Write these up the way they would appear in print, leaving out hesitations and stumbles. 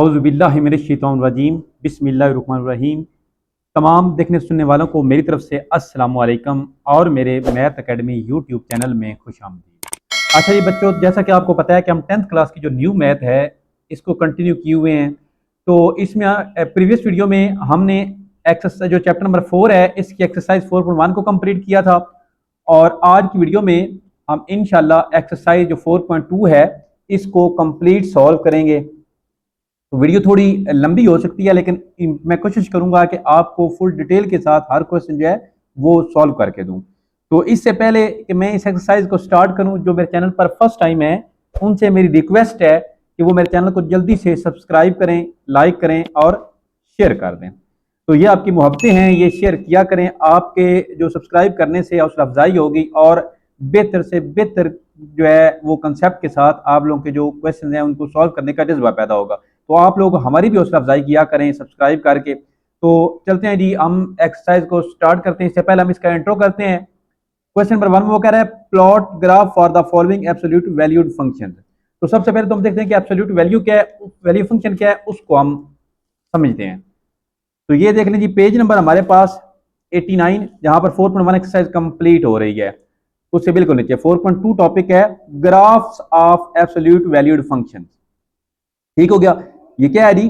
औज़ुबिल्लाहिमिनश्शैतानिर्रजीम बिस्मिल्लाहिर्रहमानिर्रहीम। तमाम देखने सुनने वालों को मेरी तरफ से अस्सलाम वालेकुम और मेरे मैथ एकेडमी यूट्यूब चैनल में खुशामदीद। अच्छा जी बच्चों, जैसा कि आपको पता है कि हम 10th क्लास की जो न्यू मैथ है इसको कंटिन्यू किए हुए हैं। तो इसमें प्रीवियस वीडियो में हमने एक्सरसाइज जो चैप्टर नंबर 4 है इसकी एक्सरसाइज 4.1 को कंप्लीट किया था और आज की वीडियो में हम इंशाल्लाह एक्सरसाइज जो 4.2 है इसको कंप्लीट सॉल्व करेंगे। तो वीडियो थोड़ी लंबी हो सकती है, लेकिन मैं कोशिश करूंगा कि आपको फुल डिटेल के साथ हर क्वेश्चन जो है वो सॉल्व करके दूं। तो इससे पहले कि मैं इस एक्सरसाइज को स्टार्ट करूं, जो मेरे चैनल पर फर्स्ट टाइम है उनसे मेरी रिक्वेस्ट है कि वो मेरे चैनल को जल्दी से सब्सक्राइब करें, लाइक करें और शेयर कर दें। तो ये आपकी मोहब्बतें हैं, ये शेयर किया करें। आपके जो सब्सक्राइब करने से हौसला अफजाई होगी और बेहतर से बेहतर जो है वो कंसेप्ट के साथ आप लोगों के जो क्वेश्चन हैं उनको सॉल्व करने का जज्बा पैदा होगा। तो आप लोग हमारी भी हौसला अफजाई किया करें सब्सक्राइब करके। तो चलते हैं जी, हम एक्सरसाइज को स्टार्ट करते हैं। इससे पहले हम इसका इंट्रो करते हैं। क्वेश्चन नंबर 1 में वो कह रहा है plot graph for the following absolute valued function. तो सबसे पहले तो हम देखते हैं कि एब्सोल्यूट वैल्यू क्या है, वैल्यू फंक्शन क्या है, उसको हम समझते हैं। तो ये देख लीजिए पेज नंबर हमारे पास 89 जहां पर 4.1 एक्सरसाइज कंप्लीट हो रही है, उससे बिल्कुल नीचे 4.2 टॉपिक है graphs of absolute valued function. ठीक हो गया। ये क्या है जी,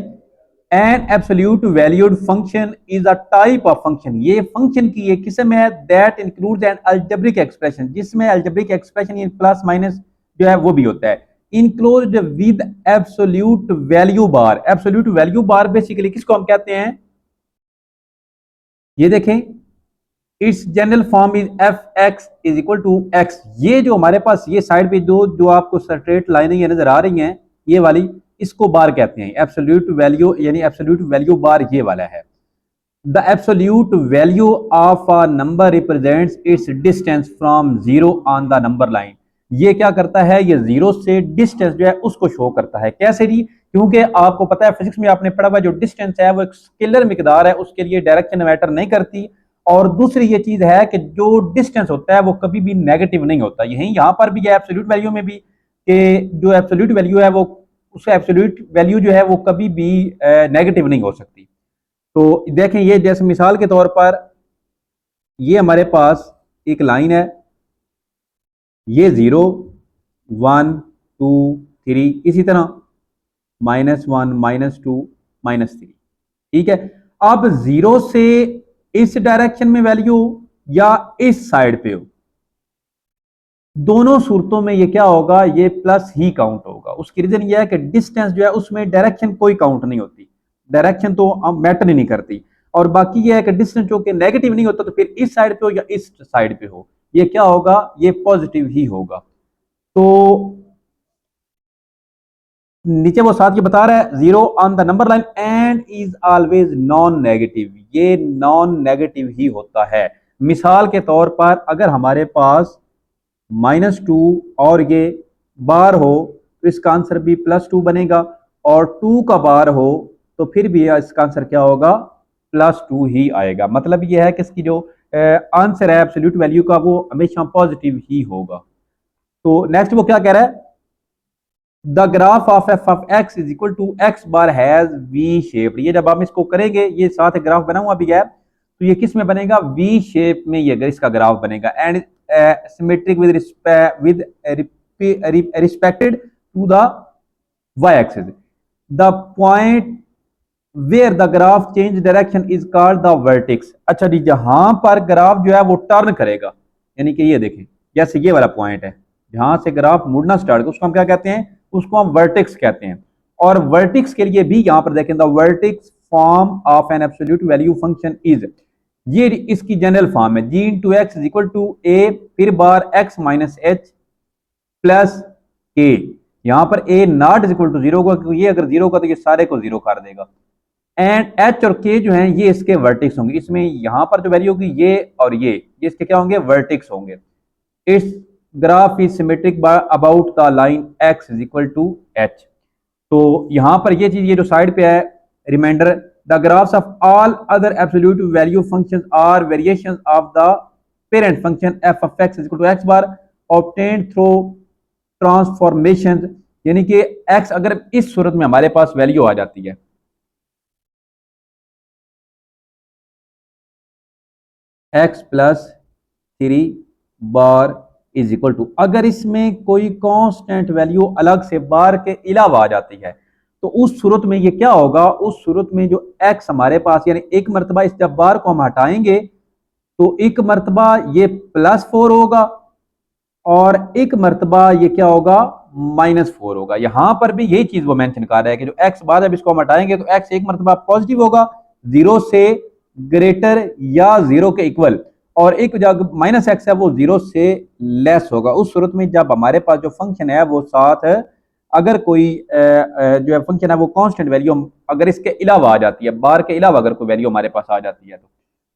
an absolute valued function is a type of function. ये फंक्शन की एक किस्म है that includes an algebraic expression, जिसमें अलजेब्रिक एक्सप्रेशन ये प्लस माइनस जो है वो भी होता है, enclosed with absolute value bar. Absolute value bar basically किसको हम कहते हैं, ये देखें, it's general form is F X is equal to X. ये जो हमारे पास ये साइड पे दो जो आपको स्ट्रेट लाइनें ये नजर आ रही हैं, ये वाली, इसको बार कहते हैं। एब्सोल्यूट वैल्यू यानी एब्सोल्यूट वैल्यू बार ये वाला है। The absolute value of a number represents it's distance from zero on the number line. ये क्या करता है, ये जीरो से डिस्टेंस जो है उसको शो करता है। कैसे जी, क्योंकि आपको पता है फिजिक्स में आपने पढ़ा हुआ जो डिस्टेंस है वो एक स्केलर मिकदार है, उसके लिए डायरेक्शन मैटर नहीं करती। और दूसरी ये चीज है कि जो डिस्टेंस होता है वो कभी भी नेगेटिव नहीं होता। यही यहां पर भी है एब्सोल्यूट वैल्यू में भी, कि जो एब्सोल्यूट वैल्यू है वो उसका एब्सोल्यूट वैल्यू जो है वो कभी भी नेगेटिव नहीं हो सकती। तो देखें, ये जैसे मिसाल के तौर पर ये हमारे पास एक लाइन है, ये 0 1 2 3, इसी तरह -1 -2 -3। ठीक है। अब 0 से इस डायरेक्शन में वैल्यू या इस साइड पे हो, दोनों सूरतों में ये क्या होगा, ये प्लस ही काउंट होगा। उसकी रीजन ये है कि डिस्टेंस जो है उसमें डायरेक्शन कोई काउंट नहीं होती, डायरेक्शन तो मैटर ही नहीं करती। और बाकी ये है कि डिस्टेंस जो कि नेगेटिव नहीं होता, तो फिर इस साइड पे हो या इस साइड पे हो, ये क्या होगा, ये पॉजिटिव ही होगा। तो नीचे वो साथ ये बता रहा है zero on the number line and is always non negative. ये नॉन नेगेटिव ही होता है। मिसाल के तौर पर अगर हमारे पास -2 और ये बार हो तो इसका आंसर भी +2 बनेगा, और 2 का बार हो तो फिर भी इसका आंसर क्या होगा, +2 ही आएगा। मतलब ये है कि इसकी जो आंसर है एब्सोल्यूट वैल्यू का वो हमेशा पॉजिटिव ही होगा। तो नेक्स्ट वो क्या कह रहा है, the graph of F of X is equal to X bar has V shape. ये जब हम इसको करेंगे, ये साथ ग्राफ बना हुआ भी है, तो ये किस में बनेगा, वी शेप में ये इसका ग्राफ बनेगा and symmetric with respected to the Y axis. The point where the graph change direction is called the vertex. अच्छा जी, जहां पर ग्राफ जो है वो टर्न करेगा, यानी कि ये देखें जैसे ये वाला पॉइंट है जहां से ग्राफ मुड़ना स्टार्ट कर, उसको हम क्या कहते हैं, उसको हम वर्टेक्स कहते हैं। और वर्टेक्स के लिए भी यहां पर देखें, the vertex form of an absolute value function is, ये इसकी जनरल फॉर्म है, G into X is equal to A फिर bar X minus H plus K. यहां पर A not is equal to 0 होगा, क्योंकि ये अगर 0 होगा तो ये सारे को 0 कर देगा। एंड एच और के जो हैं ये इसके वर्टेक्स होंगे। इसमें यहां पर जो वैल्यू होगी ये और ये इसके क्या होंगे, वर्टेक्स होंगे। Its graph is symmetric about the line X is equal to H. तो यहां पर ये चीज, ये जो साइड पे है reminder, the graphs of all other absolute value functions are variations of the parent function f of x is equal to x bar obtained through transformations यानी कि x अगर इस सूरत में हमारे पास वैल्यू आ जाती है, x plus 3 bar is equal to, अगर इसमें कोई कांस्टेंट वैल्यू अलग से बार के अलावा आ जाती है तो उस सूरत में ये क्या होगा, उस सूरत में जो x हमारे पास यानी एक मरतबा इस जब बार को हम हटाएंगे तो एक मरतबा ये +4 होगा और एक मरतबा ये क्या होगा, -4 होगा। यहां पर भी यही चीज वो मेंशन कर रहा है कि जो x बाद अब इसको हम हटाएंगे तो x एक मरतबा पॉजिटिव होगा, 0 से ग्रेटर या 0 के इक्वल, और एक जो -x है वो 0 से लेस होगा। उस सूरत में जब हमारे पास जो फंक्शन है वो साथ है, अगर कोई जो है फंक्शन है वो कांस्टेंट वैल्यू अगर इसके अलावा आ जाती है, बार के अलावा अगर कोई वैल्यू हमारे पास आ जाती है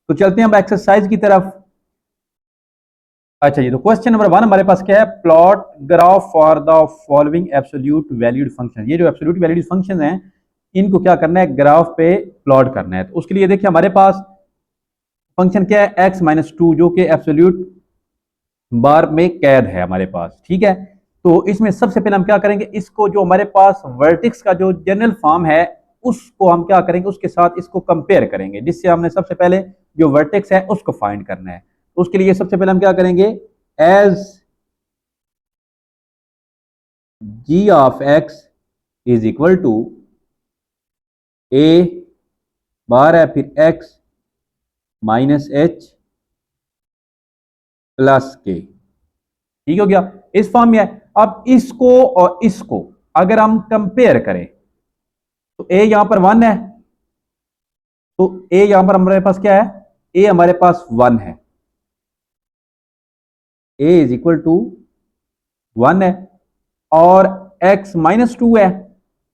तो चलते हैं अब एक्सरसाइज की तरफ। अच्छा जी, तो क्वेश्चन नंबर 1 हमारे पास क्या है, plot graph for the following absolute valued function. ये जो एब्सोल्यूट वैल्यूड फंक्शन हैं इनको क्या करना है, ग्राफ पे प्लॉट करना है। तो उसके लिए देखिए हमारे पास फंक्शन क्या है, x-2 जो कि एब्सोल्यूट बार में कैद है हमारे पास, ठीक है। तो इसमें सबसे पहले हम क्या करेंगे, इसको जो हमारे पास वर्टिक्स का जो जनरल फॉर्म है उसको हम क्या करेंगे, उसके साथ इसको कंपेयर करेंगे, जिससे हमने सबसे पहले जो वर्टेक्स है उसको फाइंड करना है। तो उसके लिए सबसे पहले हम क्या करेंगे, as g of x is equal to a bar है फिर x minus h plus k, ठीक हो गया, इस फॉर्म में है। अब इसको और इसको अगर हम कंपेयर करें तो a यहां पर 1 है, तो a यहां पर हमारे पास क्या है, a हमारे पास 1 है, a इज इक्वल टू 1 है, और x -2 है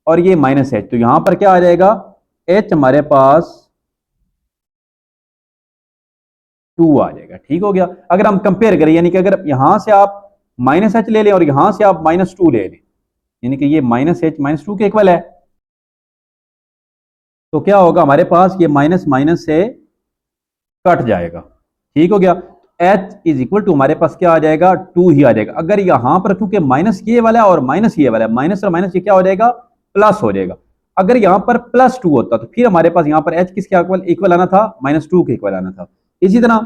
और ये -h, तो यहां पर क्या आ जाएगा, h हमारे पास 2 आ जाएगा, ठीक हो गया। अगर हम कंपेयर करें यानी कि अगर यहां से आप -h ले लें और यहां से आप -2 ले लें, यानी कि ये -h -2 के इक्वल है, तो क्या होगा हमारे पास, ये माइनस माइनस से कट जाएगा, ठीक हो गया। h इज इक्वल टू हमारे पास क्या आ जाएगा, 2 ही आ जाएगा। अगर यहां पर क्योंकि माइनस ये वाला है और माइनस ये वाला है, माइनस और माइनस ये क्या हो जाएगा, प्लस हो जाएगा। अगर यहां पर +2 होता तो फिर हमारे पास यहां पर h किसके इक्वल इक्वल आना था, -2 के इक्वल आना था। इसी तरह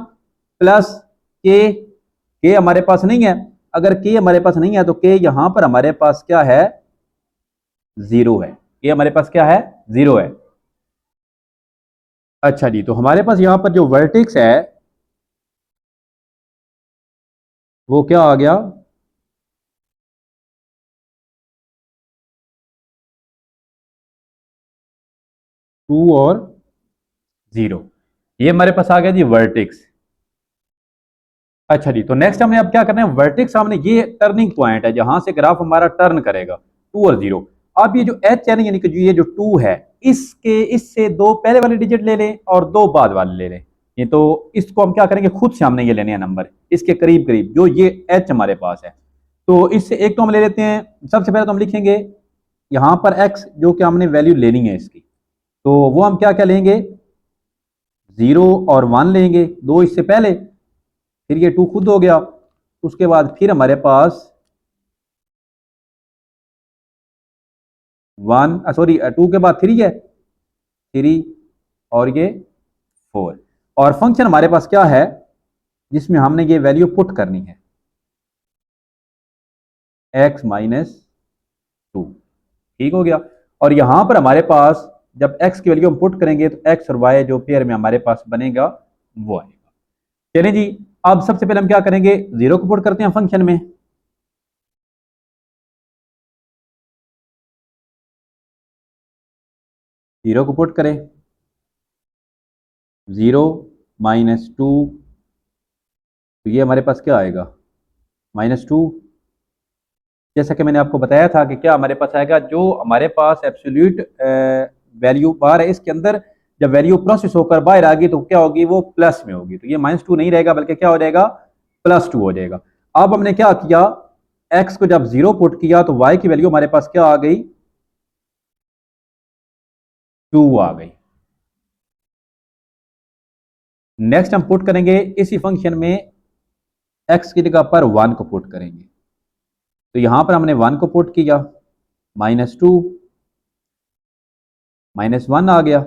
प्लस के हमारे पास नहीं है, अगर के हमारे पास नहीं है तो के यहां पर हमारे पास क्या है, 0 है, के हमारे पास क्या है, 0 है। अच्छा जी, तो हमारे पास यहां पर जो वर्टेक्स है वो क्या आ गया, 2 और 0, ये हमारे पास आ गया जी वर्टेक्स। अच्छा जी, तो नेक्स्ट हमने अब क्या करना है, वर्टेक्स सामने ये टर्निंग पॉइंट है जहां से ग्राफ हमारा टर्न करेगा, 2 और 0। अब ये जो एच है ना, यानी कि ये जो 2 है, इसके इससे 2 पहले वाले डिजिट ले लें और 2 बाद वाले ले लें। ये तो इसको हम क्या करेंगे, खुद से हमने ये लेने हैं नंबर इसके करीब करीब जो ये एच हमारे पास है। तो इससे एक तो हम ले लेते हैं, सबसे पहले तो हम लिखेंगे यहां पर एक्स जो कि हमने वैल्यू लेनी है इसकी, तो वो हम क्या क्या लेंगे, 0 और 1 लेंगे, 2 इससे पहले, फिर ये 2 खुद हो गया, उसके बाद फिर हमारे पास 1 सॉरी 2 के बाद 3 है, 3 और ये 4, और फंक्शन हमारे पास क्या है जिसमें हमने ये वैल्यू पुट करनी है, x -2, ठीक हो गया। और यहां पर हमारे पास जब x की वैल्यू हम पुट करेंगे तो x और y जो पेयर में हमारे पास बनेगा वो आएगा। चलिए जी, अब सबसे पहले हम क्या करेंगे, 0 को पुट करते हैं फंक्शन में, जीरो को पुट करें, 0 -2, तो ये हमारे पास क्या आएगा, -2। जैसा कि मैंने आपको बताया था कि क्या हमारे पास आएगा, जो हमारे पास एब्सोल्यूट वैल्यू बार है इसके अंदर जब वैल्यू प्रोसेस होकर बाहर आ गई तो क्या होगी, वो प्लस में होगी, तो ये -2 नहीं रहेगा बल्कि क्या हो जाएगा, +2 हो जाएगा। अब हमने क्या किया, x को जब 0 पुट किया तो y की वैल्यू हमारे पास क्या आ गई, 2 आ गई। नेक्स्ट हम पुट करेंगे इसी फंक्शन में x की जगह पर 1 को पुट करेंगे, तो यहां पर हमने 1 को पुट किया, -2 -1 आ गया,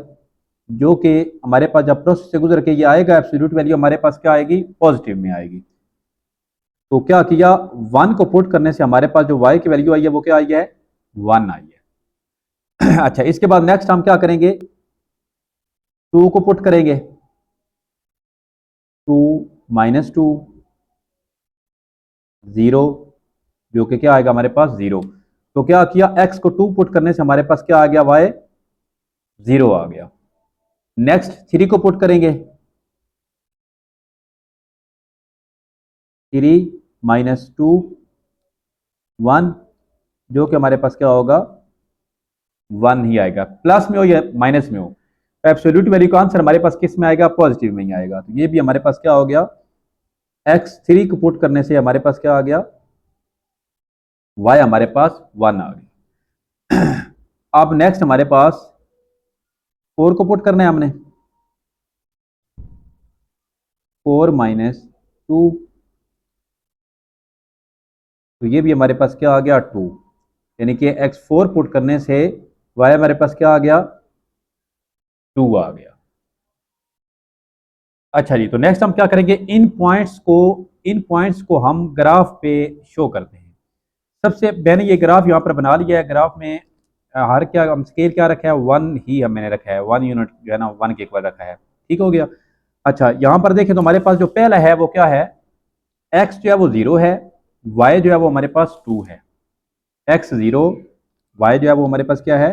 जो कि हमारे पास जब प्रोसेस से गुजर के ये आएगा एब्सोल्यूट वैल्यू हमारे पास क्या आएगी, पॉजिटिव में आएगी। तो क्या किया, 1 को पुट करने से हमारे पास जो y की वैल्यू आई है वो क्या आई है, 1 आई है। अच्छा, इसके बाद नेक्स्ट हम क्या करेंगे, 2 को पुट करेंगे, 2 -2 0, जो कि क्या आएगा हमारे पास 0। तो क्या किया, x को 2 पुट करने से हमारे पास क्या आ गया, y 0 आ गया। नेक्स्ट 3 को पुट करेंगे, 3 -2 1, जो कि हमारे पास क्या होगा, 1 ही आएगा, प्लस में हो या माइनस में हो। तो एब्सोल्यूट वैल्यू का आंसर हमारे पास किस में आएगा, पॉजिटिव में ही आएगा। तो ये भी हमारे पास क्या हो गया, x3 को पुट करने से हमारे पास क्या आ गया, y हमारे पास 1 आ गया। अब नेक्स्ट हमारे पास 4 को पुट करना है हमने, 4 -2, तो ये भी हमारे पास क्या आ गया, 2, यानी कि x4 पुट करने से y हमारे पास क्या आ गया, 2 आ गया। अच्छा जी, तो नेक्स्ट हम क्या करेंगे, इन पॉइंट्स को हम ग्राफ पे शो करते हैं। सबसे मैंने ये ग्राफ यहाँ पर बना लिया है। ग्राफ में हर क्या हम स्केल क्या रखा है, 1 ही मैंने रखा है, 1 यूनिट जो है ना 1 के इक्वल रखा है। ठीक हो गया। अच्छा, यहाँ पर देखें तो हमारे पास जो पहला है वो क्या है, x जो है वो 0 है, y जो है वो हमारे पास 2 है। x 0, y जो है वो हमारे पास क्या है,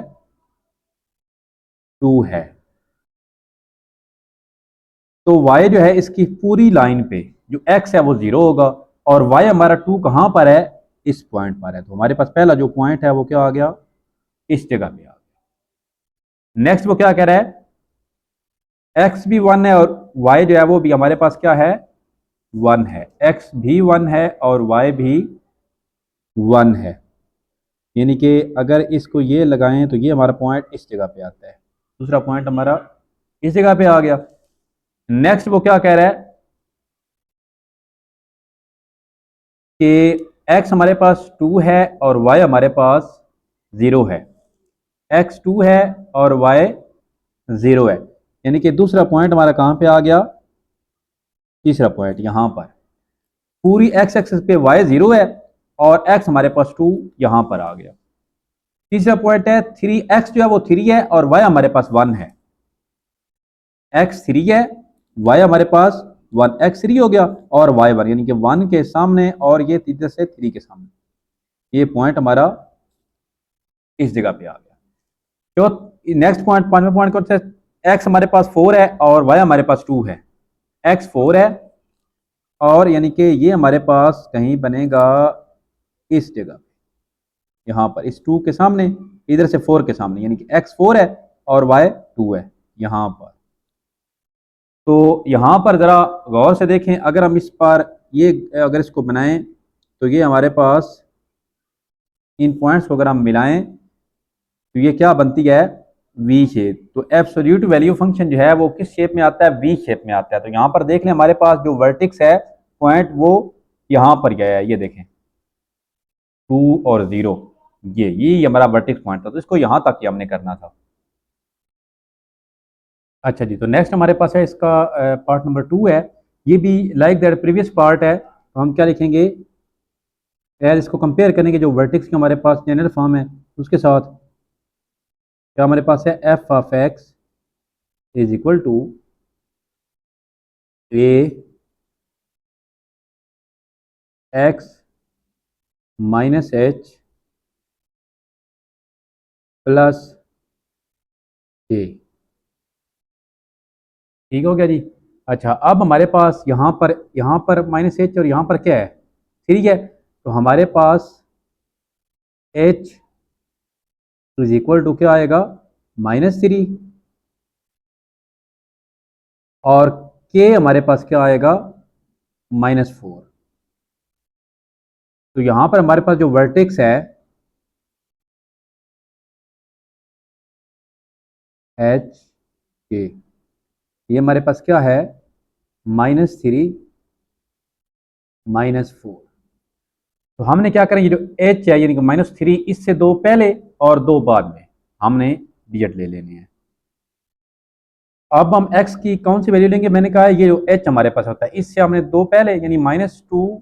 2 है। तो y जो है इसकी पूरी लाइन पे जो x है वो 0 होगा, और y हमारा 2 कहाँ पर है, इस पॉइंट पर है। तो हमारे पास पहला जो पॉइंट है वो क्या आ गया, इस जगह पे आ गया। नेक्स्ट वो क्या कह रहा है, x भी 1 है और y जो है वो भी हमारे पास क्या है, 1 है। x भी 1 है और y भी 1 है, यानी कि अगर इसको ये लगाएं तो ये हमारा पॉइंट इस जगह पे आता है, दूसरा पॉइंट हमारा इस जगह पे आ गया। नेक्स्ट वो क्या कह रहा है कि x हमारे पास 2 है और y हमारे पास 0 है। x 2 है और y 0 है, यानी कि दूसरा पॉइंट हमारा कहाँ पे आ गया, तीसरा पॉइंट यहाँ पर। पूरी x एक्सिस पे y 0 है और x हमारे पास 2 यहाँ पर आ गया। तीसरा पॉइंट है 3x जो है वो 3 है और y हमारे पास 1 है। x 3 है, y हमारे पास 1, x 3 हो गया और y 1, यानी कि 1 के सामने और ये तीसरे से 3 के सामने, ये पॉइंट हमारा इस जगह पे आ गया। तो नेक्स्ट पॉइंट, पांचवा पॉइंट कौन सा है, x हमारे पास 4 है और y हमारे पास 2 है। x 4 है और यानी कि ये हमारे पास कहीं बनेगा इस जगह, यहाँ पर इस 2 के सामने, इधर से 4 के सामने, यानी कि x 4 है और y 2 है यहाँ पर। तो यहाँ पर ज़रा गौर से देखें, अगर हम इस पर ये अगर इसको बनाएं तो ये हमारे पास इन पॉइंट्स को अगर हम मिलाएं तो ये क्या बनती है, वी शेप। तो एब्सोल्यूट वैल्यू फंक्शन जो है वो किस शेप में आता है, वी शेप में आता है। तो यहाँ पर देख लें हमारे पास जो वर्टिक्स है पॉइंट वो यहाँ पर गया है, ये देखें 2 और 0, ये हमारा वर्टिक्स पॉइंट था, तो इसको यहाँ तक ही हमने करना था। अच्छा जी, तो नेक्स्ट हमारे पास है इसका पार्ट नंबर 2 है, ये भी लाइक दैट प्रीवियस पार्ट है। तो हम क्या लिखेंगे, यार इसको कंपेयर करने के जो वर्टिक्स की हमारे पास जनरल फॉर्म है उसके साथ क्या हमारे पास है, F of X is equal to A X minus H plus A. ठीक हो गया जी। अच्छा, अब हमारे पास यहाँ पर माइनस एच और यहाँ पर क्या है, ठीक है। तो हमारे पास एच इज इक्वल टू क्या आएगा, -3, और के हमारे पास क्या आएगा, -4। तो यहाँ पर हमारे पास जो वर्टेक्स है एच के, ये हमारे पास क्या है, -3 -4। तो तो हमने क्या करें, ये जो h है यानी कि -3, इससे 2 पहले और 2 बाद में हमने डिजिट ले लेने हैं। अब हम x की कौन सी वैल्यू लेंगे, मैंने कहा ये जो h हमारे पास होता है इससे हमने 2 पहले यानी -2,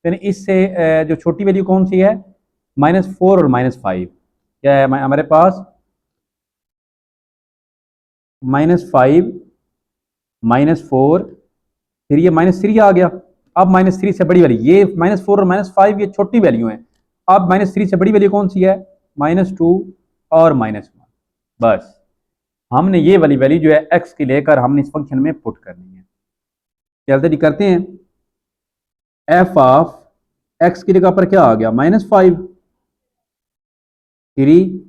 यानी इससे जो छोटी वैल्यू कौन सी है, -4 और -5, क्या है हमारे पास, -5 -4, फिर ये -3 आ गया। अब -3 से बड़ी वैल्यू, ये -4 और -5 ये छोटी वैल्यू है। अब -3 से बड़ी वैल्यू कौन सी है, -2 और -1। बस हमने ये वाली वैल्यू जो है x की लेकर हमने इस फंक्शन में पुट करनी है। चलते जी करते हैं, f ऑफ x की जगह पर क्या आ गया, -5, 3,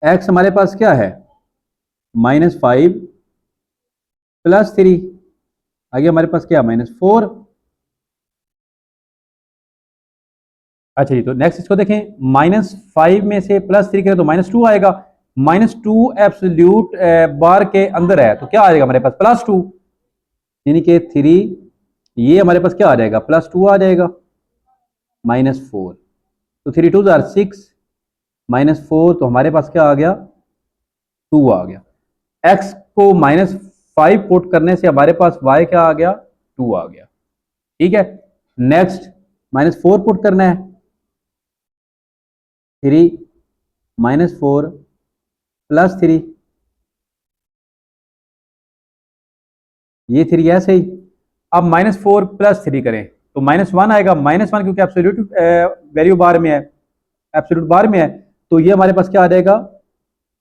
x हमारे पास क्या है, -5 + 3, आगे हमारे पास क्या, -4। अच्छा जी, तो नेक्स्ट इसको देखें, -5 में से +3 करें तो -2 आएगा। -2 एब्सोल्यूट बार के अंदर है तो क्या आएगा हमारे पास, +2, यानी कि 3, ये हमारे पास क्या आ जाएगा, +2 आ जाएगा, -4, तो 3 2 जार 6, -4 तो हमारे पास क्या आ गया, 2 आ गया। x को -5 पुट करने से हमारे पास y क्या आ गया, 2 आ गया। ठीक है, नेक्स्ट -4 पुट करना है, 3 -4 +3, ये 3 ऐसे ही। अब -4 + 3 करें तो -1 आएगा, -1 क्योंकि एब्सोल्यूट वैल्यू बार में है, एब्सोल्यूट बार में है, तो ये हमारे पास क्या आ जाएगा,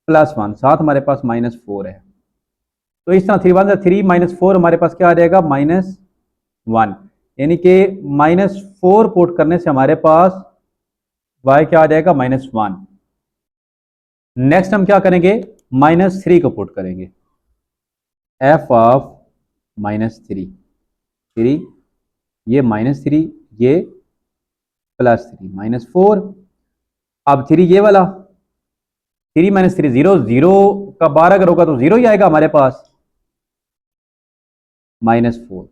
+1, साथ हमारे पास -4 है। तो इस तरह 3 1 3 -4 हमारे पास क्या आ जाएगा, -1, यानी कि -4 पुट करने से हमारे पास y क्या आ जाएगा, -1। नेक्स्ट हम क्या करेंगे, -3 को पुट करेंगे, f ऑफ -3, 3, ये -3, ये +3, -4। अब 3 ये वाला, 3 - 3 0, 0 का बार अगर होगा तो 0 ही आएगा हमारे पास, -4,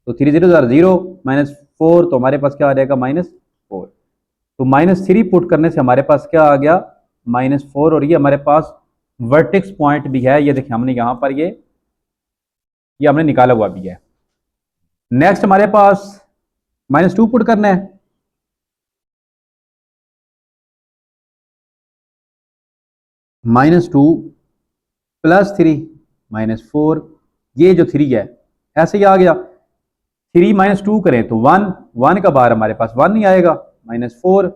तो 3 0 0, -4 तो हमारे पास क्या आ जाएगा, -4। तो -3 पुट करने से हमारे पास क्या आ गया, -4, और ये हमारे पास वर्टेक्स पॉइंट भी है, ये देखिए हमने यहां पर ये हमने निकाला हुआ भी है। नेक्स्ट हमारे पास -2 पुट करना है, -2 +3 -4, ये जो 3 है ऐसे ही आ गया। 3 -2 करें तो 1, 1 का बार हमारे पास 1 नहीं आएगा, -4,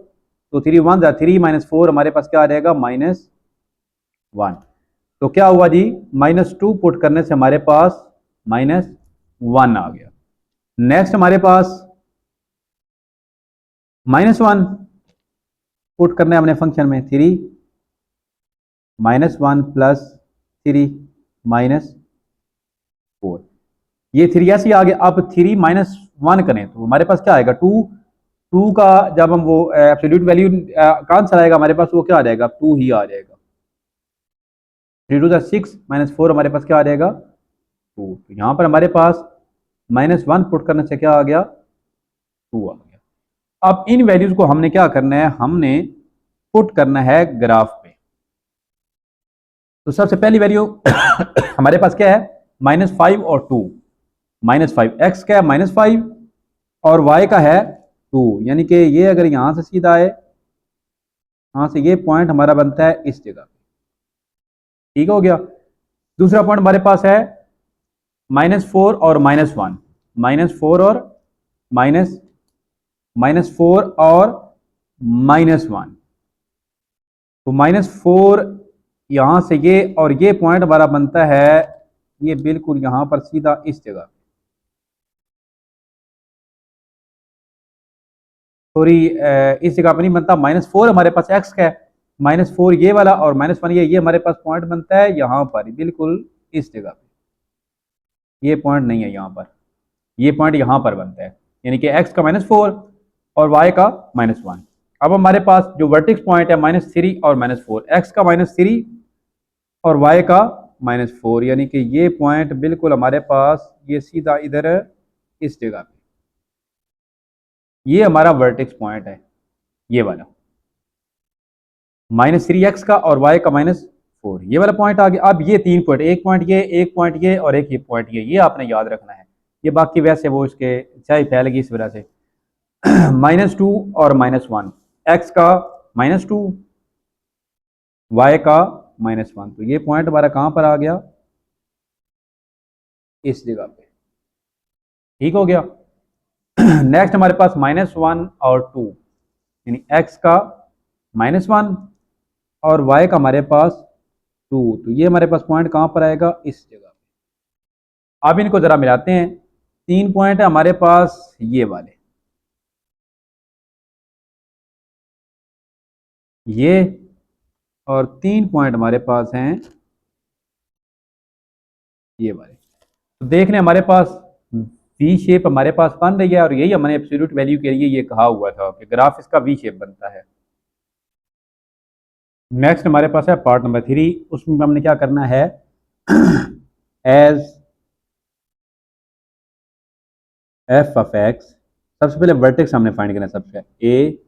तो 3 1 3 -4 हमारे पास क्या आ जाएगा, -1। तो क्या हुआ जी, -2 पुट करने से हमारे पास -1 आ गया। नेक्स्ट हमारे पास -1 पुट करना है हमने फंक्शन में, 3 -1 + 3 -4, ये 3 ऐसे ही आ गया। अब 3 -1 करें तो हमारे पास क्या आएगा, 2, 2 का जब हम वो एब्सोल्यूट वैल्यू का आंसर आएगा हमारे पास, वो क्या आ जाएगा, 2 ही आ जाएगा। 3 2 6 -4 हमारे पास क्या आ जाएगा, 2, तो यहाँ पर हमारे पास -1 पुट करने से क्या आ गया, 2 आ गया। अब इन वैल्यूज को हमने क्या करना है, हमने पुट करना है ग्राफ पे। तो सबसे पहली वैल्यू हमारे पास क्या है, -5 और 2, -5, x क्या है, -5, और y का है 2, यानी कि ये अगर यहां से सीधा आए, यहां से ये पॉइंट हमारा बनता है इस जगह, ठीक हो गया। दूसरा पॉइंट हमारे पास है -4 और -1, -4 और -4 और -1, तो -4 यहां से ये, और ये पॉइंट हमारा बनता है ये बिल्कुल यहां पर सीधा इस जगह, सॉरी इस जगह पर नहीं बनता, -4 हमारे पास x का है, -4 ये वाला और -1 ये हमारे पास पॉइंट बनता है यहाँ पर बिल्कुल इस जगह पे, ये पॉइंट नहीं है यहाँ पर, ये पॉइंट यहाँ पर बनता है, यानी कि x का -4 और y का -1। अब हमारे पास जो वर्टेक्स पॉइंट है -3 और -4, x का -3 और y का -4, यानी कि ये पॉइंट बिल्कुल हमारे पास ये सीधा इधर इस जगह पे, ये हमारा वर्टेक्स पॉइंट है, ये वाला -3x का और y का -4, ये वाला पॉइंट आ गया। अब ये 3 पॉइंट, एक पॉइंट ये, एक पॉइंट ये और एक ये पॉइंट ये आपने याद रखना है। ये बाकी वैसे वो इसके चाहे फैलेगी इस वजह से। -2 और -1, x का -2, y का -1, तो ये पॉइंट हमारा कहाँ पर आ गया, इस जगह पे। ठीक हो गया। नेक्स्ट हमारे पास -1 और 2, यानी x का -1 और y का हमारे पास 2, तो ये हमारे पास पॉइंट कहाँ पर आएगा, इस जगह पे। अब इनको जरा मिलाते हैं। 3 पॉइंट है हमारे पास ये वाले, ये, और 3 पॉइंट हमारे पास हैं ये वाले। तो देख लें हमारे पास वी शेप हमारे पास बन रही है, और यही हमने एब्सोल्यूट वैल्यू के लिए ये कहा हुआ था कि ग्राफ इसका वी शेप बनता है। नेक्स्ट हमारे पास है पार्ट नंबर 3, उसमें हमने क्या करना है, एज एफ ऑफ एक्स, सबसे पहले वर्टेक्स हमने फाइंड करना है, सबसे ए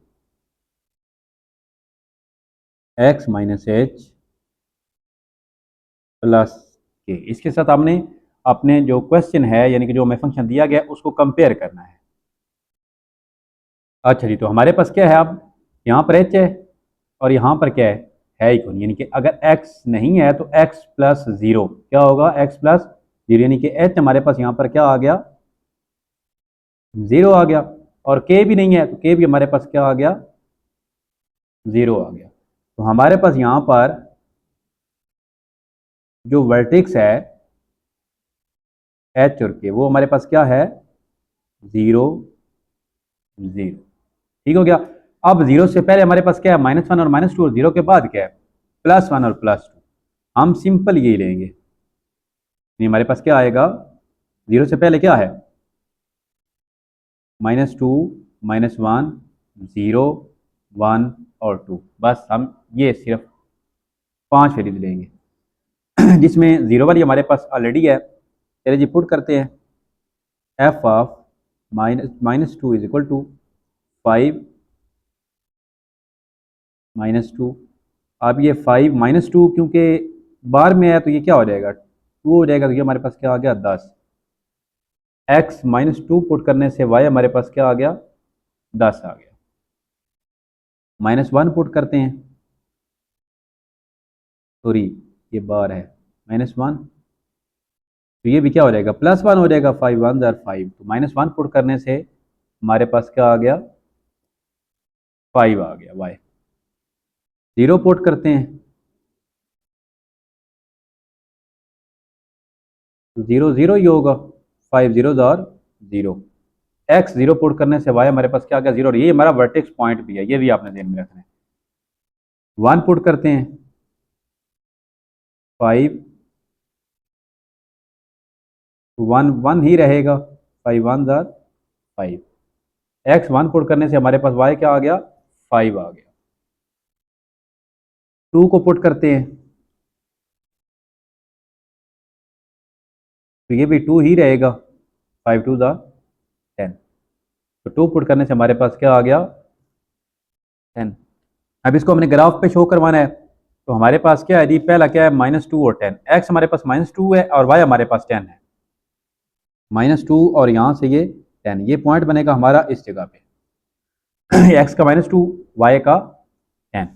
एक्स माइनस एच प्लस के। इसके साथ हमने अपने जो क्वेश्चन है, यानी कि जो हमें फंक्शन दिया गया उसको कंपेयर करना है। अच्छा जी, तो हमारे पास क्या है, अब यहाँ पर एच है और यहाँ पर क्या है ही कौन, यानी कि अगर x नहीं है तो x प्लस जीरो क्या होगा, x प्लस जीरो, यानी कि h हमारे पास यहाँ पर क्या आ गया, जीरो आ गया। और k भी नहीं है तो k भी हमारे पास क्या आ गया, जीरो आ गया। तो हमारे पास यहाँ पर जो वर्टेक्स है h और k, वो हमारे पास क्या है, जीरो जीरो। ठीक हो गया। अब जीरो से पहले हमारे पास क्या है, -1 और -2, और जीरो के बाद क्या है, +1 और +2। हम सिंपल यही लेंगे, नहीं हमारे पास क्या आएगा, जीरो से पहले क्या है, -2, -1, 0, 1 और 2, बस हम ये सिर्फ 5 वैल्यूज लेंगे। जिसमें जीरो वाली हमारे पास ऑलरेडी है, चलिए जी पुट करते हैं। F of -2 is equal to 5 -2। अब ये 5 -2 क्योंकि बार में है तो ये क्या हो जाएगा, 2 हो जाएगा, तो ये हमारे पास क्या आ गया, 10। x -2 पुट करने से y हमारे पास क्या आ गया, 10 आ गया। -1 पुट करते हैं, सॉरी ये बार है, -1, तो ये भी क्या हो जाएगा, +1 हो जाएगा, 5 1 ज़ार 5, तो -1 पुट करने से हमारे पास क्या आ गया, 5 आ गया y। 0 पुट करते हैं, तो 0 0 ही होगा, 5 0 ज़ार 0। x 0 पुट करने से y हमारे पास क्या आ गया, 0, और ये हमारा वर्टेक्स पॉइंट भी है, ये भी आपने ध्यान में रखना है। 1 पुट करते हैं, 5 1 1 ही रहेगा, 5 1 ज़ार 5। x 1 पुट करने से हमारे पास y क्या आ गया, 5 आ गया। 2 को पुट करते हैं, तो ये भी 2 ही रहेगा, 5 2 ज़ार 10, तो 2 पुट करने से हमारे पास क्या आ गया, 10। अब इसको हमने ग्राफ पे शो करवाना है, तो हमारे पास क्या है जी, पहला क्या है, -2 और 10, x हमारे पास -2 है और y हमारे पास 10 है, -2 और यहाँ से ये 10, ये पॉइंट बनेगा हमारा इस जगह पे। x का -2, y का 10।